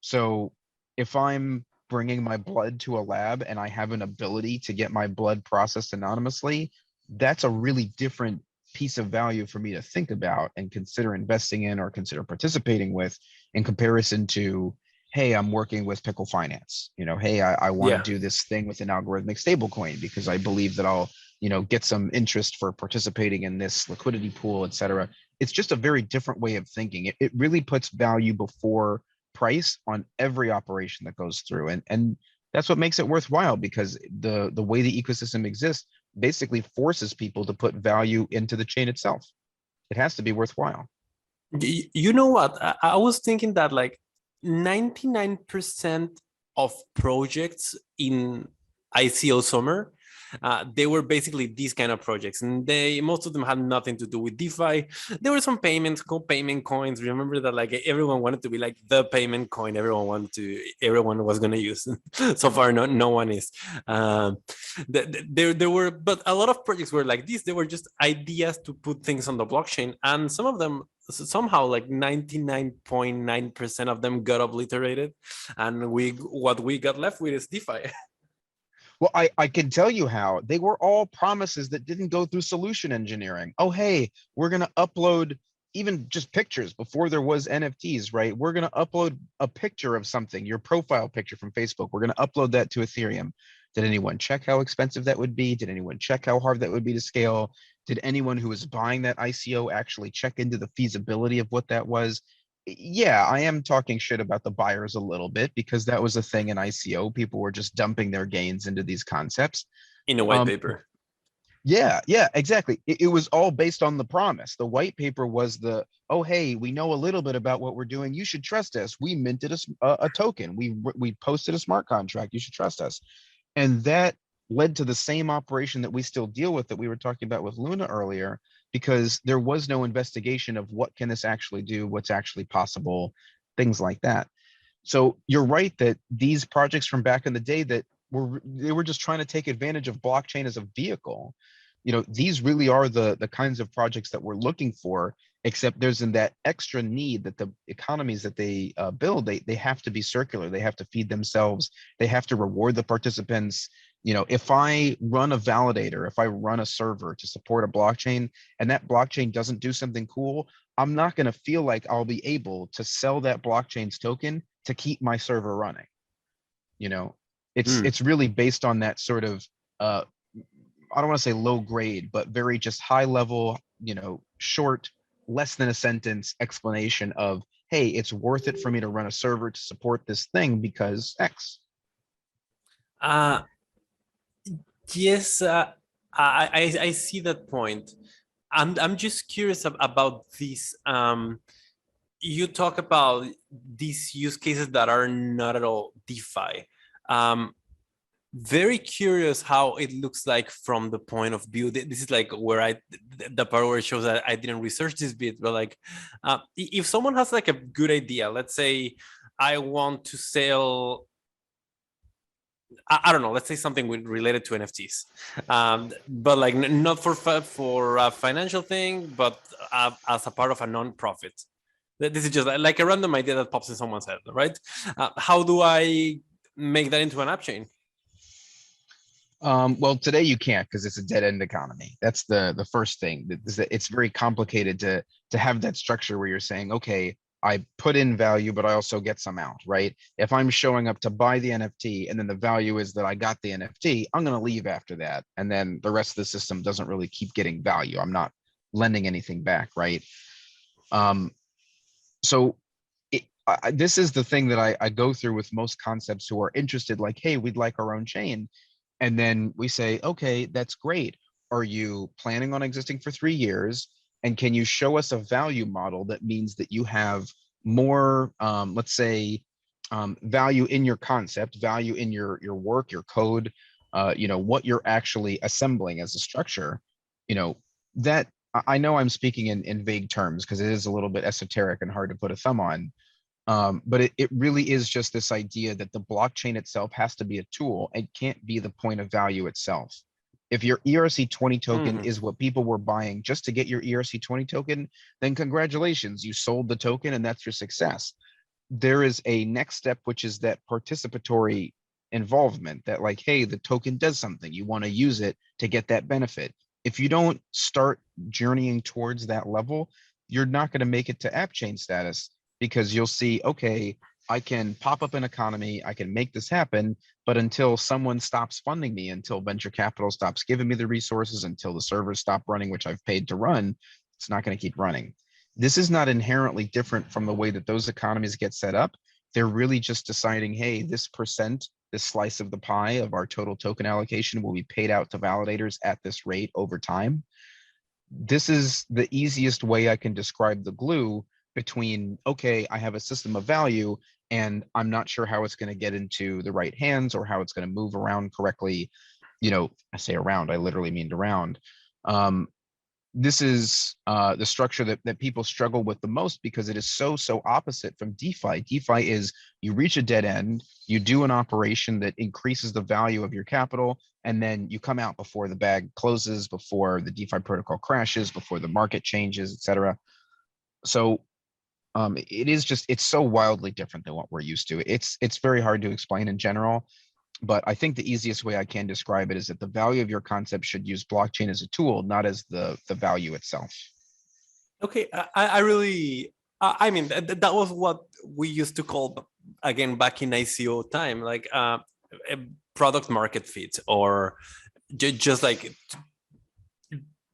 So if I'm bringing my blood to a lab and I have an ability to get my blood processed anonymously, that's a really different piece of value for me to think about and consider investing in or consider participating with, in comparison to, hey, I'm working with Pickle Finance. Hey, I want to do this thing with an algorithmic stablecoin because I believe that I'll, get some interest for participating in this liquidity pool, et cetera. It's just a very different way of thinking. It really puts value before price on every operation that goes through. And that's what makes it worthwhile, because the way the ecosystem exists basically forces people to put value into the chain itself. It has to be worthwhile. You know what? I was thinking that like 99% of projects in ICO summer, they were basically these kind of projects, and most of them had nothing to do with DeFi. There were some payments, payment coins. Remember that like everyone wanted to be like the payment coin. Everyone was going to use. So far, no one is. There were, but a lot of projects were like this. They were just ideas to put things on the blockchain, and some of them somehow like 99.9% of them got obliterated, and what we got left with is DeFi. Well, I can tell you how. They were all promises that didn't go through solution engineering. Oh, hey, we're going to upload even just pictures before there was NFTs, right? We're going to upload a picture of something, your profile picture from Facebook. We're going to upload that to Ethereum. Did anyone check how expensive that would be? Did anyone check how hard that would be to scale? Did anyone who was buying that ICO actually check into the feasibility of what that was? Yeah, I am talking shit about the buyers a little bit, because that was a thing in ICO. People were just dumping their gains into these concepts. In a white paper. Yeah, exactly. It was all based on the promise. The white paper was oh, hey, we know a little bit about what we're doing. You should trust us. We minted a token. We posted a smart contract. You should trust us. And that led to the same operation that we still deal with, that we were talking about with Luna earlier, because there was no investigation of what can this actually do, what's actually possible, things like that. So you're right that these projects from back in the day that they were just trying to take advantage of blockchain as a vehicle. These really are the kinds of projects that we're looking for, except there's in that extra need that the economies that they build, they have to be circular. They have to feed themselves. They have to reward the participants. If I run a validator, if I run a server to support a blockchain, and that blockchain doesn't do something cool, I'm not going to feel like I'll be able to sell that blockchain's token to keep my server running. It's really based on that sort of I don't want to say low grade, but very just high level, short, less than a sentence explanation of, hey, it's worth it for me to run a server to support this thing because X. Yes, I see that point. I'm just curious about this. You talk about these use cases that are not at all DeFi. Very curious how it looks like from the point of view. This is like where the part where it shows that I didn't research this bit, but like, if someone has like a good idea, let's say I want to sell, I don't know, let's say something related to NFTs, but like not for a financial thing, but as a part of a non-profit. This is just like a random idea that pops in someone's head, right? How do I make that into an app chain? Well, today you can't because it's a dead end economy. That's the first thing. It's very complicated to have that structure where you're saying, okay, I put in value, but I also get some out, right? If I'm showing up to buy the NFT and then the value is that I got the NFT, I'm going to leave after that. And then the rest of the system doesn't really keep getting value. I'm not lending anything back, right? So this is the thing that I go through with most concepts who are interested, like, hey, we'd like our own chain. And then we say, okay, that's great. Are you planning on existing for 3 years? And can you show us a value model that means that you have more, let's say, value in your concept, value in your work, your code, what you're actually assembling as a structure, that I know I'm speaking in vague terms because it is a little bit esoteric and hard to put a thumb on. But it really is just this idea that the blockchain itself has to be a tool. It can't be the point of value itself. If your ERC20 token is what people were buying just to get your ERC20 token, then congratulations, you sold the token and that's your success. There is a next step, which is that participatory involvement, that like, hey, the token does something. You want to use it to get that benefit. If you don't start journeying towards that level, you're not going to make it to Appchain status, because you'll see, okay, I can pop up an economy, I can make this happen, but until someone stops funding me, until venture capital stops giving me the resources, until the servers stop running, which I've paid to run, it's not going to keep running. This is not inherently different from the way that those economies get set up. They're really just deciding, hey, this percent, this slice of the pie of our total token allocation will be paid out to validators at this rate over time. This is the easiest way I can describe the glue between, okay, I have a system of value and I'm not sure how it's going to get into the right hands or how it's going to move around correctly. I say around, I literally mean around. This is the structure that people struggle with the most, because it is so opposite from DeFi. DeFi is you reach a dead end, you do an operation that increases the value of your capital, and then you come out before the bag closes, before the DeFi protocol crashes, before the market changes, etc. So it's so wildly different than what we're used to. It's very hard to explain in general, but I think the easiest way I can describe it is that the value of your concept should use blockchain as a tool, not as the value itself. Okay, I mean, that was what we used to call, again, back in ICO time, like a product market fit, or just like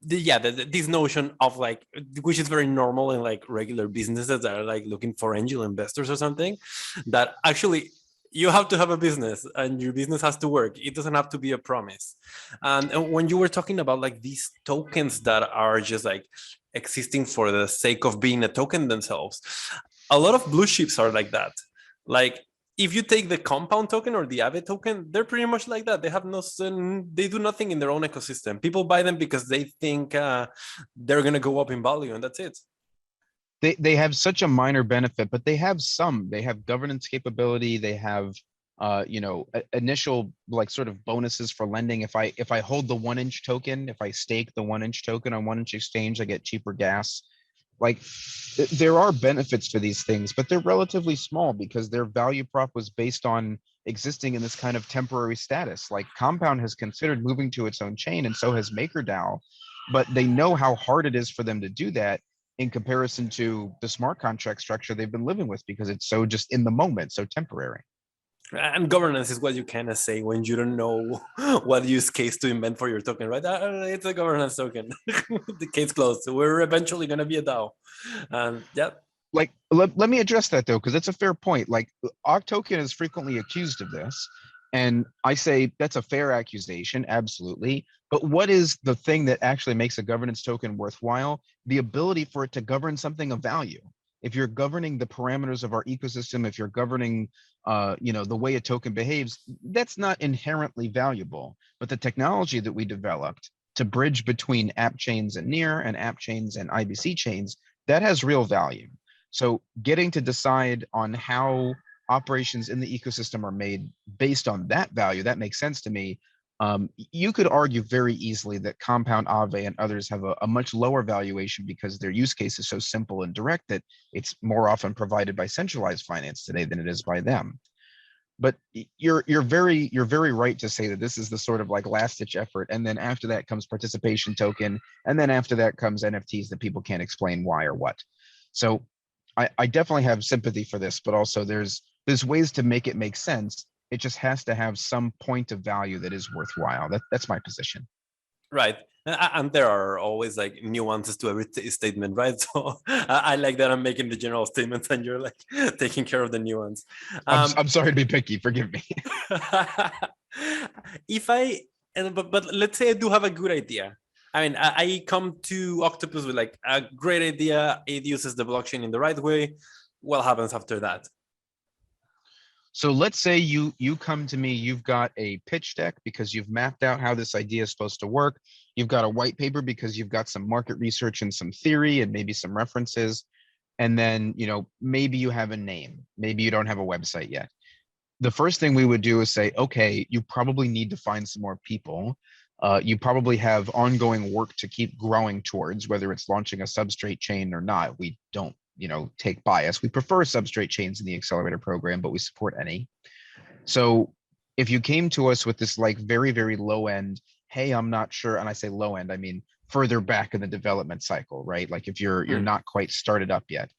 this notion of like, which is very normal in like regular businesses that are like looking for angel investors or something, that actually you have to have a business and your business has to work. It doesn't have to be a promise. And when you were talking about like these tokens that are just like existing for the sake of being a token themselves, a lot of blue chips are like that. Like, if you take the compound token or the Aave token, they're pretty much like that. They do nothing in their own ecosystem. People buy them because they think they're going to go up in value, and that's it. They have such a minor benefit, but they have governance capability. They have initial like sort of bonuses for lending. If I hold the 1-inch token, if I stake the 1-inch token on 1-inch exchange, I get cheaper gas. Like, there are benefits to these things, but they're relatively small because their value prop was based on existing in this kind of temporary status. Like, Compound has considered moving to its own chain, and so has MakerDAO, but they know how hard it is for them to do that in comparison to the smart contract structure they've been living with, because it's so just in the moment, so temporary. And governance is what you kind of say when you don't know what use case to invent for your token, right? It's a governance token. The case closed. So we're eventually going to be a DAO. And yeah. Like, let me address that though, because it's a fair point. Like, Octoken is frequently accused of this. And I say that's a fair accusation, absolutely. But what is the thing that actually makes a governance token worthwhile? The ability for it to govern something of value. If you're governing the parameters of our ecosystem, if you're governing, the way a token behaves, that's not inherently valuable. But the technology that we developed to bridge between Appchains and NEAR and Appchains and IBC chains, that has real value. So getting to decide on how operations in the ecosystem are made based on that value, that makes sense to me. You could argue very easily that Compound, Aave, and others have a much lower valuation because their use case is so simple and direct that it's more often provided by centralized finance today than it is by them. But you're very right to say that this is the sort of like last ditch effort, and then after that comes participation token, and then after that comes NFTs that people can't explain why or what. So I definitely have sympathy for this, but also there's ways to make it make sense. It just has to have some point of value that is worthwhile. That's my position. Right. And there are always like nuances to every statement, right? So I like that I'm making the general statements and you're like taking care of the nuance. I'm sorry to be picky, forgive me. But let's say I do have a good idea. I mean, I come to Octopus with like a great idea. It uses the blockchain in the right way. What happens after that? So let's say you come to me, you've got a pitch deck because you've mapped out how this idea is supposed to work. You've got a white paper because you've got some market research and some theory and maybe some references. And then, maybe you have a name, maybe you don't have a website yet. The first thing we would do is say, okay, you probably need to find some more people. You probably have ongoing work to keep growing towards, whether it's launching a Substrate chain or not. We don't take bias. We prefer Substrate chains in the accelerator program, but we support any. So if you came to us with this like very, very low end, hey, I'm not sure, and I say low end, I mean further back in the development cycle, right? Like if you're not quite started up yet.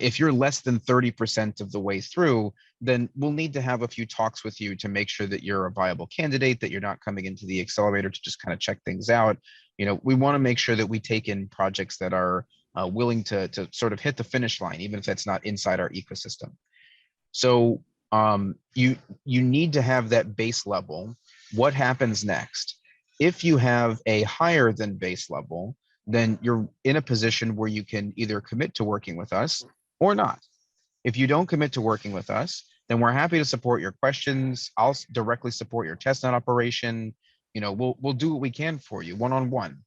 If you're less than 30% of the way through, then we'll need to have a few talks with you to make sure that you're a viable candidate, that you're not coming into the accelerator to just kind of check things out. We want to make sure that we take in projects that are willing to sort of hit the finish line, even if that's not inside our ecosystem. So you need to have that base level. What happens next? If you have a higher than base level, then you're in a position where you can either commit to working with us or not. If you don't commit to working with us, then we're happy to support your questions. I'll directly support your testnet operation. We'll do what we can for you one-on-one.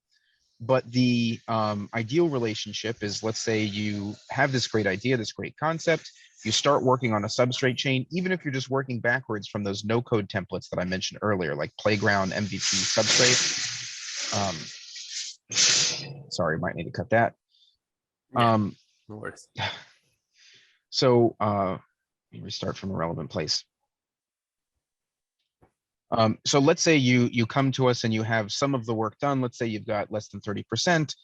But the ideal relationship is, let's say you have this great idea, this great concept, you start working on a Substrate chain, even if you're just working backwards from those no-code templates that I mentioned earlier, like Playground, MVP, Substrate. Sorry, might need to cut that. Yeah, no worries. So let me restart from a relevant place. So let's say you come to us and you have some of the work done. Let's say you've got less than 30%.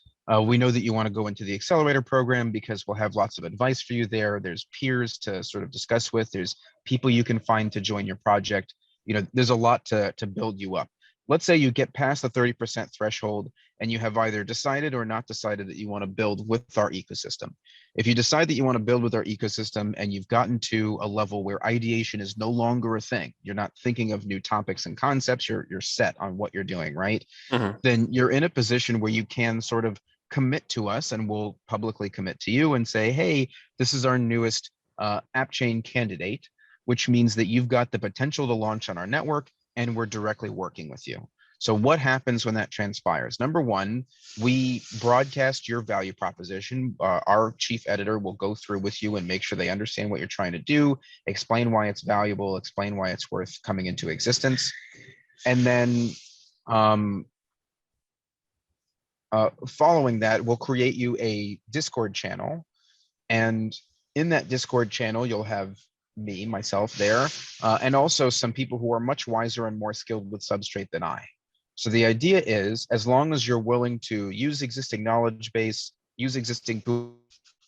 We know that you want to go into the accelerator program because we'll have lots of advice for you there. There's peers to sort of discuss with. There's people you can find to join your project. There's a lot to build you up. Let's say you get past the 30% threshold and you have either decided or not decided that you want to build with our ecosystem. If you decide that you want to build with our ecosystem and you've gotten to a level where ideation is no longer a thing, you're not thinking of new topics and concepts, you're set on what you're doing, right? Mm-hmm. Then you're in a position where you can sort of commit to us, and we'll publicly commit to you and say, hey, this is our newest Appchain candidate, which means that you've got the potential to launch on our network and we're directly working with you. So what happens when that transpires? Number one, we broadcast your value proposition. Our chief editor will go through with you and make sure they understand what you're trying to do, explain why it's valuable, explain why it's worth coming into existence. And then following that, we'll create you a Discord channel. And in that Discord channel, you'll have myself there, and also some people who are much wiser and more skilled with Substrate than I. So the idea is, as long as you're willing to use existing knowledge base, use existing tools,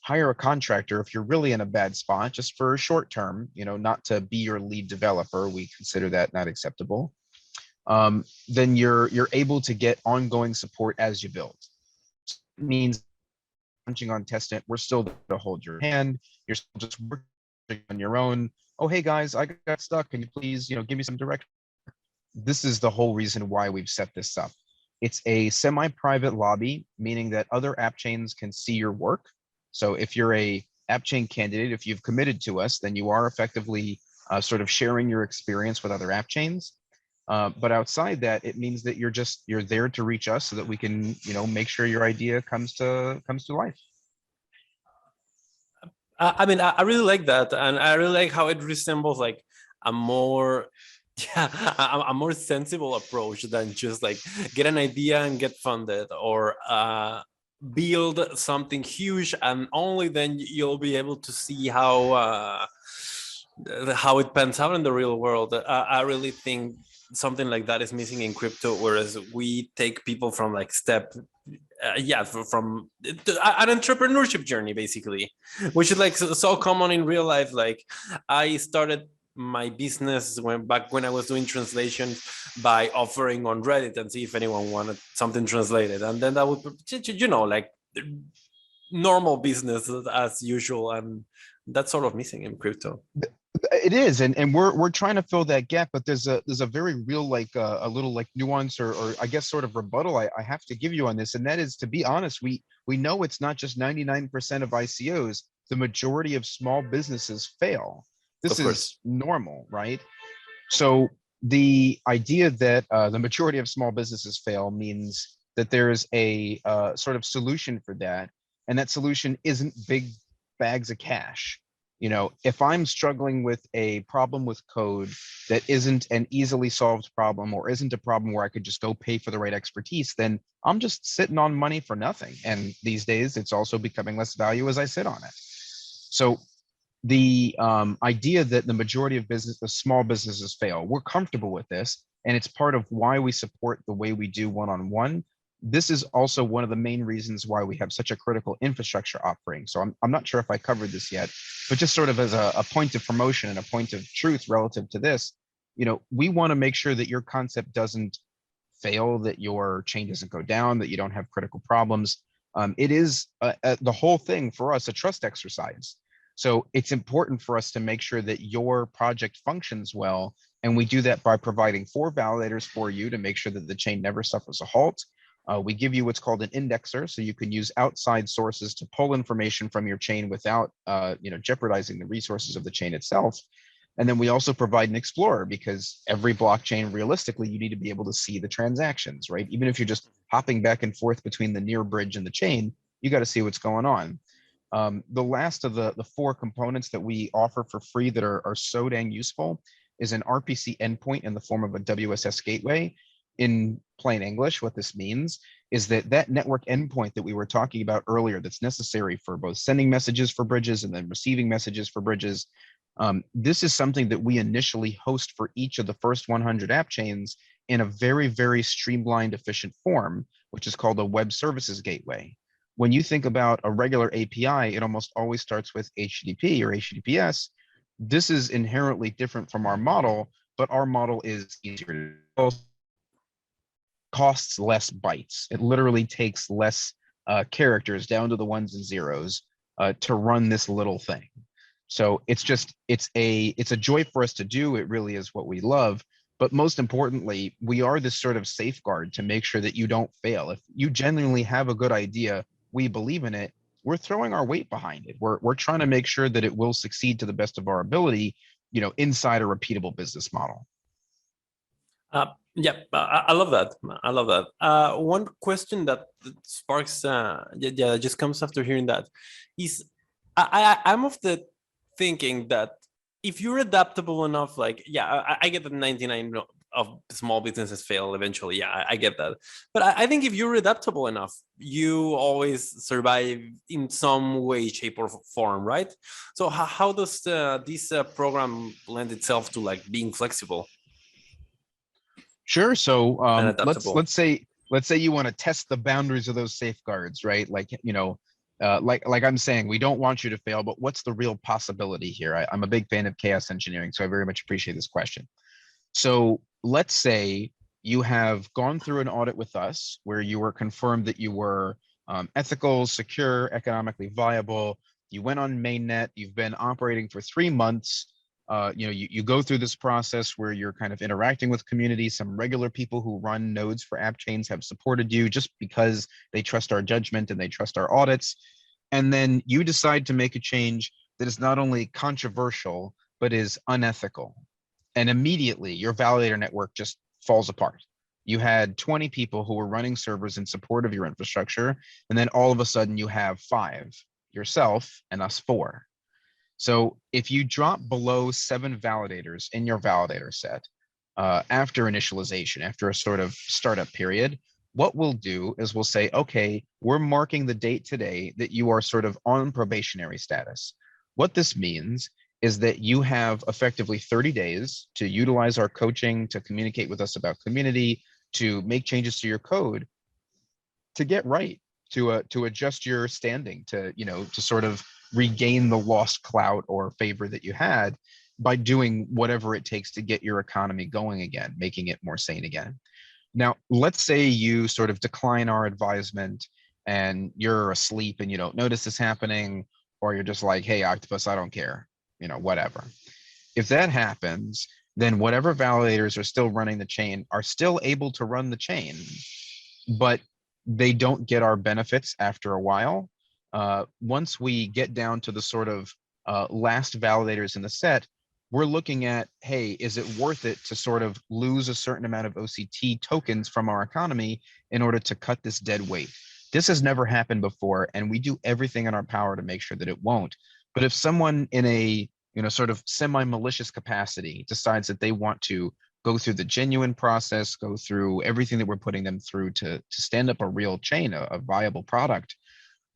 hire a contractor if you're really in a bad spot, just for a short term, not to be your lead developer, we consider that not acceptable. Then you're able to get ongoing support as you build. It means launching on testnet, we're still there to hold your hand. You're still just working on your own. Oh, hey guys, I got stuck. Can you please, give me some direction? this is the whole reason why we've set this up. It's a semi-private lobby, meaning that other app chains can see your work. So if you're a app chain candidate, if you've committed to us, then you are effectively sort of sharing your experience with other app chains. But outside that, it means that you're there to reach us so that we can, make sure your idea comes to life. I mean, I really like that, and I really like how it resembles like a more, yeah, a more sensible approach than just like get an idea and get funded, or build something huge, and only then you'll be able to see how it pans out in the real world. I really think something like that is missing in crypto, whereas we take people from like from an entrepreneurship journey, basically, which is like so common in real life. Like I started my business back when I was doing translation by offering on Reddit and see if anyone wanted something translated, and then that would, like normal business as usual, and that's sort of missing in crypto. It is, and we're trying to fill that gap, but there's a very real a little nuance or I guess sort of rebuttal I have to give you on this, and that is, to be honest, we know it's not just 99% of ICOs. The majority of small businesses fail. This is normal, right? So the idea that the majority of small businesses fail means that there's a sort of solution for that, and that solution isn't big bags of cash. If I'm struggling with a problem with code that isn't an easily solved problem, or isn't a problem where I could just go pay for the right expertise, then I'm just sitting on money for nothing. And these days, it's also becoming less value as I sit on it. So the idea that the majority of small businesses fail, we're comfortable with this, and it's part of why we support the way we do one-on-one. This is also one of the main reasons why we have such a critical infrastructure offering. So I'm not sure if I covered this yet, but just sort of as a point of promotion and a point of truth relative to this, we want to make sure that your concept doesn't fail, that your chain doesn't go down, that you don't have critical problems. It is the whole thing for us a trust exercise. So it's important for us to make sure that your project functions well. And we do that by providing 4 validators for you to make sure that the chain never suffers a halt. We give you what's called an indexer, so you can use outside sources to pull information from your chain without jeopardizing the resources of the chain itself. And then we also provide an explorer, because every blockchain, realistically, you need to be able to see the transactions, right? Even if you're just hopping back and forth between the NEAR bridge and the chain, you got to see what's going on. The last of the 4 components that we offer for free that are so dang useful is an RPC endpoint in the form of a WSS gateway. In plain English, what this means is that network endpoint that we were talking about earlier, that's necessary for both sending messages for bridges and then receiving messages for bridges. This is something that we initially host for each of the first 100 app chains in a very, very streamlined, efficient form, which is called a web services gateway. When you think about a regular API, it almost always starts with HTTP or HTTPS. This is inherently different from our model, but our model is easier to build, costs less bytes. It literally takes less characters, down to the 1s and 0s, to run this little thing. So it's a joy for us to do. It really is what we love. But most importantly, we are this sort of safeguard to make sure that you don't fail. If you genuinely have a good idea, we believe in it, we're throwing our weight behind it. We're trying to make sure that it will succeed to the best of our ability, inside a repeatable business model. Yeah, I love that. I love that. One question that sparks, just comes after hearing that is, I'm of the thinking that if you're adaptable enough, like, I get that 99 of small businesses fail eventually. Yeah, I get that. But I think if you're adaptable enough, you always survive in some way, shape, or form, right? So how does this program lend itself to like being flexible? Sure. So let's say you want to test the boundaries of those safeguards, right? Like, like I'm saying, we don't want you to fail, but what's the real possibility here? I'm a big fan of chaos engineering, so I very much appreciate this question. So let's say you have gone through an audit with us where you were confirmed that you were ethical, secure, economically viable. You went on mainnet, you've been operating for 3 months, you go through this process where you're kind of interacting with community. Some regular people who run nodes for Appchains have supported you just because they trust our judgment and they trust our audits. And then you decide to make a change that is not only controversial, but is unethical. And immediately your validator network just falls apart. You had 20 people who were running servers in support of your infrastructure. And then all of a sudden you have 5, yourself and us 4. So if you drop below 7 validators in your validator set, after initialization, after a sort of startup period, what we'll do is we'll say, okay, we're marking the date today that you are sort of on probationary status. What this means is that you have effectively 30 days to utilize our coaching, to communicate with us about community, to make changes to your code, to get right, to adjust your standing, to sort of regain the lost clout or favor that you had by doing whatever it takes to get your economy going again, making it more sane again. Now, let's say you sort of decline our advisement and you're asleep and you don't notice this happening, or you're just like, hey, Octopus, I don't care, whatever. If that happens, then whatever validators are still running the chain are still able to run the chain, but they don't get our benefits after a while. Once we get down to the sort of last validators in the set, we're looking at, hey, is it worth it to sort of lose a certain amount of OCT tokens from our economy in order to cut this dead weight? This has never happened before, and we do everything in our power to make sure that it won't. But if someone in a sort of semi-malicious capacity decides that they want to go through the genuine process, go through everything that we're putting them through to stand up a real chain, a viable product,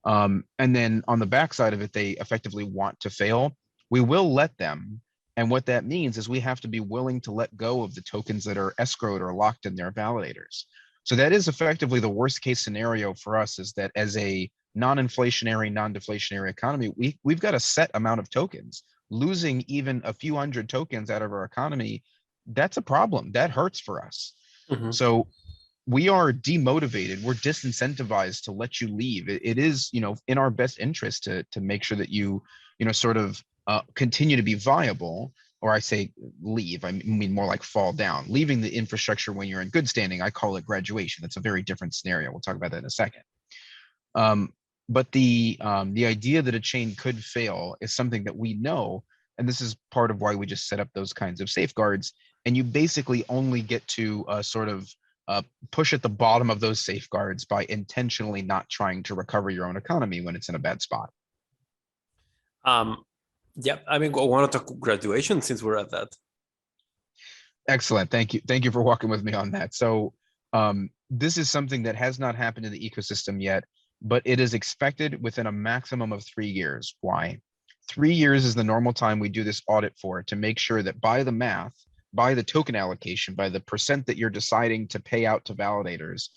and then on the backside of it, they effectively want to fail, we will let them. And what that means is we have to be willing to let go of the tokens that are escrowed or locked in their validators. So that is effectively the worst case scenario for us, is that as a non-inflationary, non-deflationary economy, we've got a set amount of tokens. Losing even a few hundred tokens out of our economy, that's a problem. That hurts for us. Mm-hmm. So we are demotivated. We're disincentivized to let you leave. It is, in our best interest to make sure that you, sort of continue to be viable. Or I say leave, I mean more like fall down. Leaving the infrastructure when you're in good standing, I call it graduation. That's a very different scenario. We'll talk about that in a second. But the idea that a chain could fail is something that we know, and this is part of why we just set up those kinds of safeguards. And you basically only get to sort of push at the bottom of those safeguards by intentionally not trying to recover your own economy when it's in a bad spot. Yeah, I mean, I want to talk graduation since we're at that. Excellent. Thank you. Thank you for walking with me on that. So this is something that has not happened in the ecosystem yet, but it is expected within a maximum of 3 years. Why? 3 years is the normal time we do this audit for, to make sure that by the math, by the token allocation, by the percent that you're deciding to pay out to validators,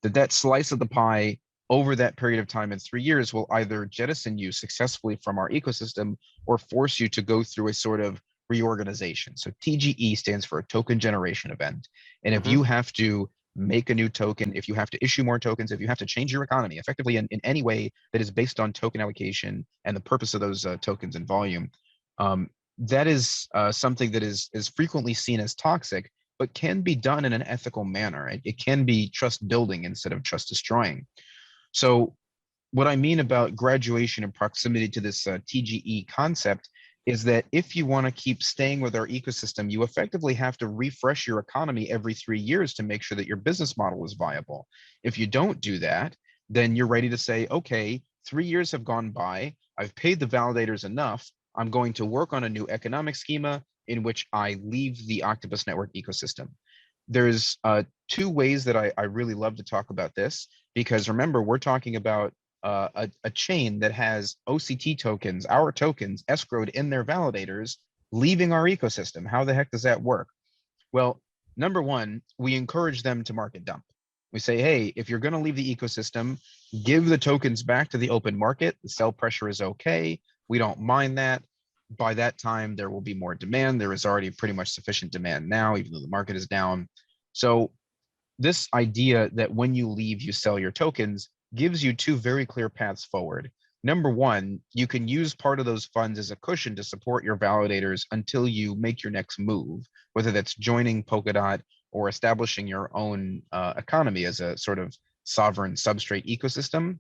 that slice of the pie over that period of time in 3 years will either jettison you successfully from our ecosystem or force you to go through a sort of reorganization. So TGE stands for a token generation event. And if you have to make a new token, if you have to issue more tokens, if you have to change your economy effectively in any way that is based on token allocation and the purpose of those tokens and volume, that is something that is frequently seen as toxic, but can be done in an ethical manner. It can be trust building instead of trust destroying. So what I mean about graduation and proximity to this TGE concept is that if you want to keep staying with our ecosystem, you effectively have to refresh your economy every 3 years to make sure that your business model is viable. If you don't do that, then you're ready to say, okay, 3 years have gone by, I've paid the validators enough, I'm going to work on a new economic schema in which I leave the Octopus Network ecosystem. There's 2 ways that I really love to talk about this, because remember, we're talking about a chain that has OCT tokens, our tokens, escrowed in their validators, leaving our ecosystem. How the heck does that work? Well, number one, we encourage them to market dump. We say, hey, if you're going to leave the ecosystem, give the tokens back to the open market. The sell pressure is okay. We don't mind that. By that time, there will be more demand. There is already pretty much sufficient demand now, even though the market is down. So this idea that when you leave, you sell your tokens gives you 2 very clear paths forward. Number one, you can use part of those funds as a cushion to support your validators until you make your next move, whether that's joining Polkadot or establishing your own economy as a sort of sovereign substrate ecosystem.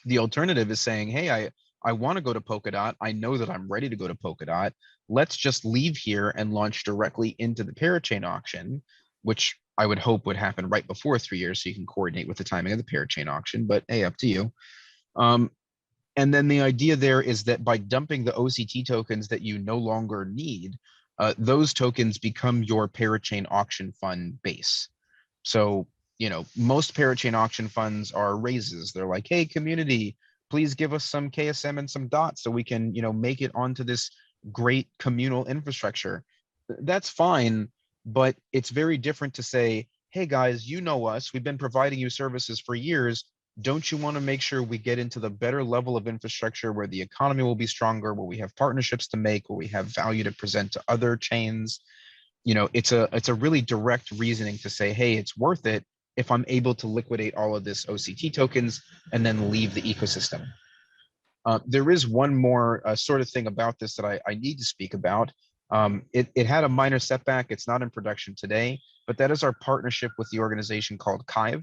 The alternative is saying, hey, I want to go to Polkadot. I know that I'm ready to go to Polkadot. Let's just leave here and launch directly into the parachain auction, which I would hope would happen right before 3 years, so you can coordinate with the timing of the parachain auction, but hey, up to you. And then the idea there is that by dumping the OCT tokens that you no longer need, those tokens become your parachain auction fund base. So, most parachain auction funds are raises. They're like, hey, community, please give us some KSM and some dots so we can, make it onto this great communal infrastructure. That's fine, but it's very different to say, hey guys, you know us, we've been providing you services for years. Don't you want to make sure we get into the better level of infrastructure where the economy will be stronger, where we have partnerships to make, where we have value to present to other chains? It's a really direct reasoning to say, hey, it's worth it if I'm able to liquidate all of this OCT tokens and then leave the ecosystem. There is one more sort of thing about this that I need to speak about. It had a minor setback. It's not in production today, but that is our partnership with the organization called Kive.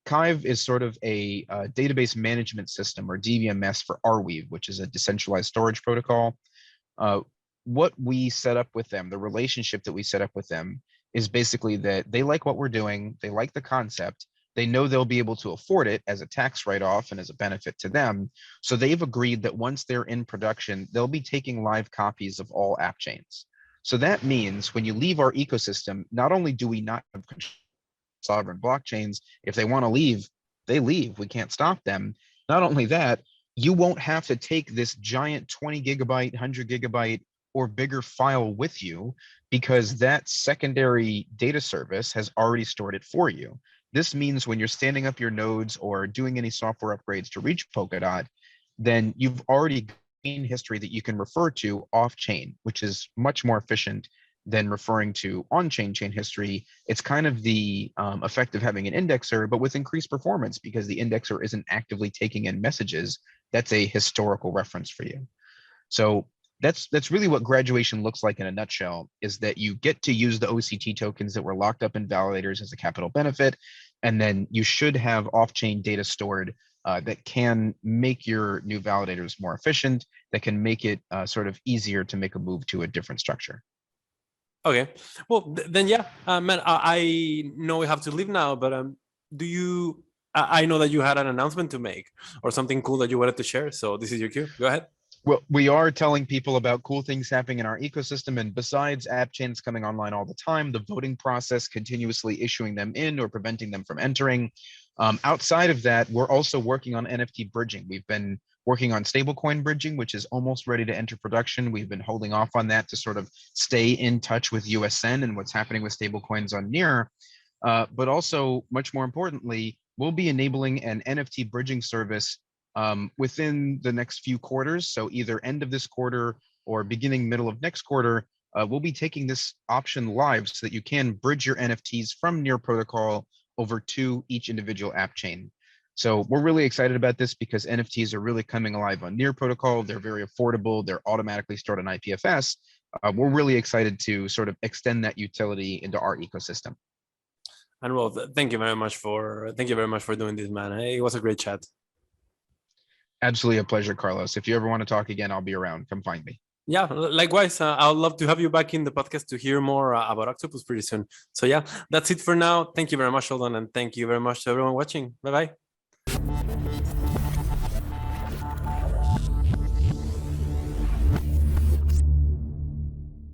Kive is sort of a database management system, or DBMS, for Arweave, which is a decentralized storage protocol. What we set up with them, the relationship that we set up with them, is basically that they like what we're doing, they like the concept, they know they'll be able to afford it as a tax write-off and as a benefit to them. So they've agreed that once they're in production, they'll be taking live copies of all Appchains. So that means when you leave our ecosystem, not only do we not have sovereign blockchains, if they want to leave, they leave. We can't stop them. Not only that, you won't have to take this giant 20 gigabyte, 100 gigabyte, or bigger file with you, because that secondary data service has already stored it for you. This means when you're standing up your nodes or doing any software upgrades to reach Polkadot, then you've already gained history that you can refer to off-chain, which is much more efficient than referring to on-chain chain history. It's kind of the effect of having an indexer, but with increased performance, because the indexer isn't actively taking in messages. That's a historical reference for you. So that's really what graduation looks like in a nutshell, is that you get to use the OCT tokens that were locked up in validators as a capital benefit, and then you should have off-chain data stored that can make your new validators more efficient, that can make it sort of easier to make a move to a different structure. Okay, well then, yeah, man, I know we have to leave now, but do you? I know that you had an announcement to make or something cool that you wanted to share. So this is your cue. Go ahead. Well, we are telling people about cool things happening in our ecosystem, and besides Appchains coming online all the time, the voting process continuously issuing them in or preventing them from entering. Outside of that, we're also working on NFT bridging. We've been working on stablecoin bridging, which is almost ready to enter production. We've been holding off on that to sort of stay in touch with USN and what's happening with stablecoins on NEAR. But also, much more importantly, we'll be enabling an NFT bridging service within the next few quarters. So either end of this quarter or beginning middle of next quarter, we'll be taking this option live so that you can bridge your NFTs from NEAR protocol over to each individual app chain. So we're really excited about this because NFTs are really coming alive on NEAR protocol. They're very affordable. They're automatically stored on IPFS. We're really excited to sort of extend that utility into our ecosystem. And well, thank you very much for doing this, man. It was a great chat. Absolutely a pleasure, Carlos. If you ever want to talk again, I'll be around. Come find me. Yeah, likewise. I'd love to have you back in the podcast to hear more about Octopus pretty soon. So yeah, that's it for now. Thank you very much, Sheldon, and thank you very much to everyone watching. Bye-bye.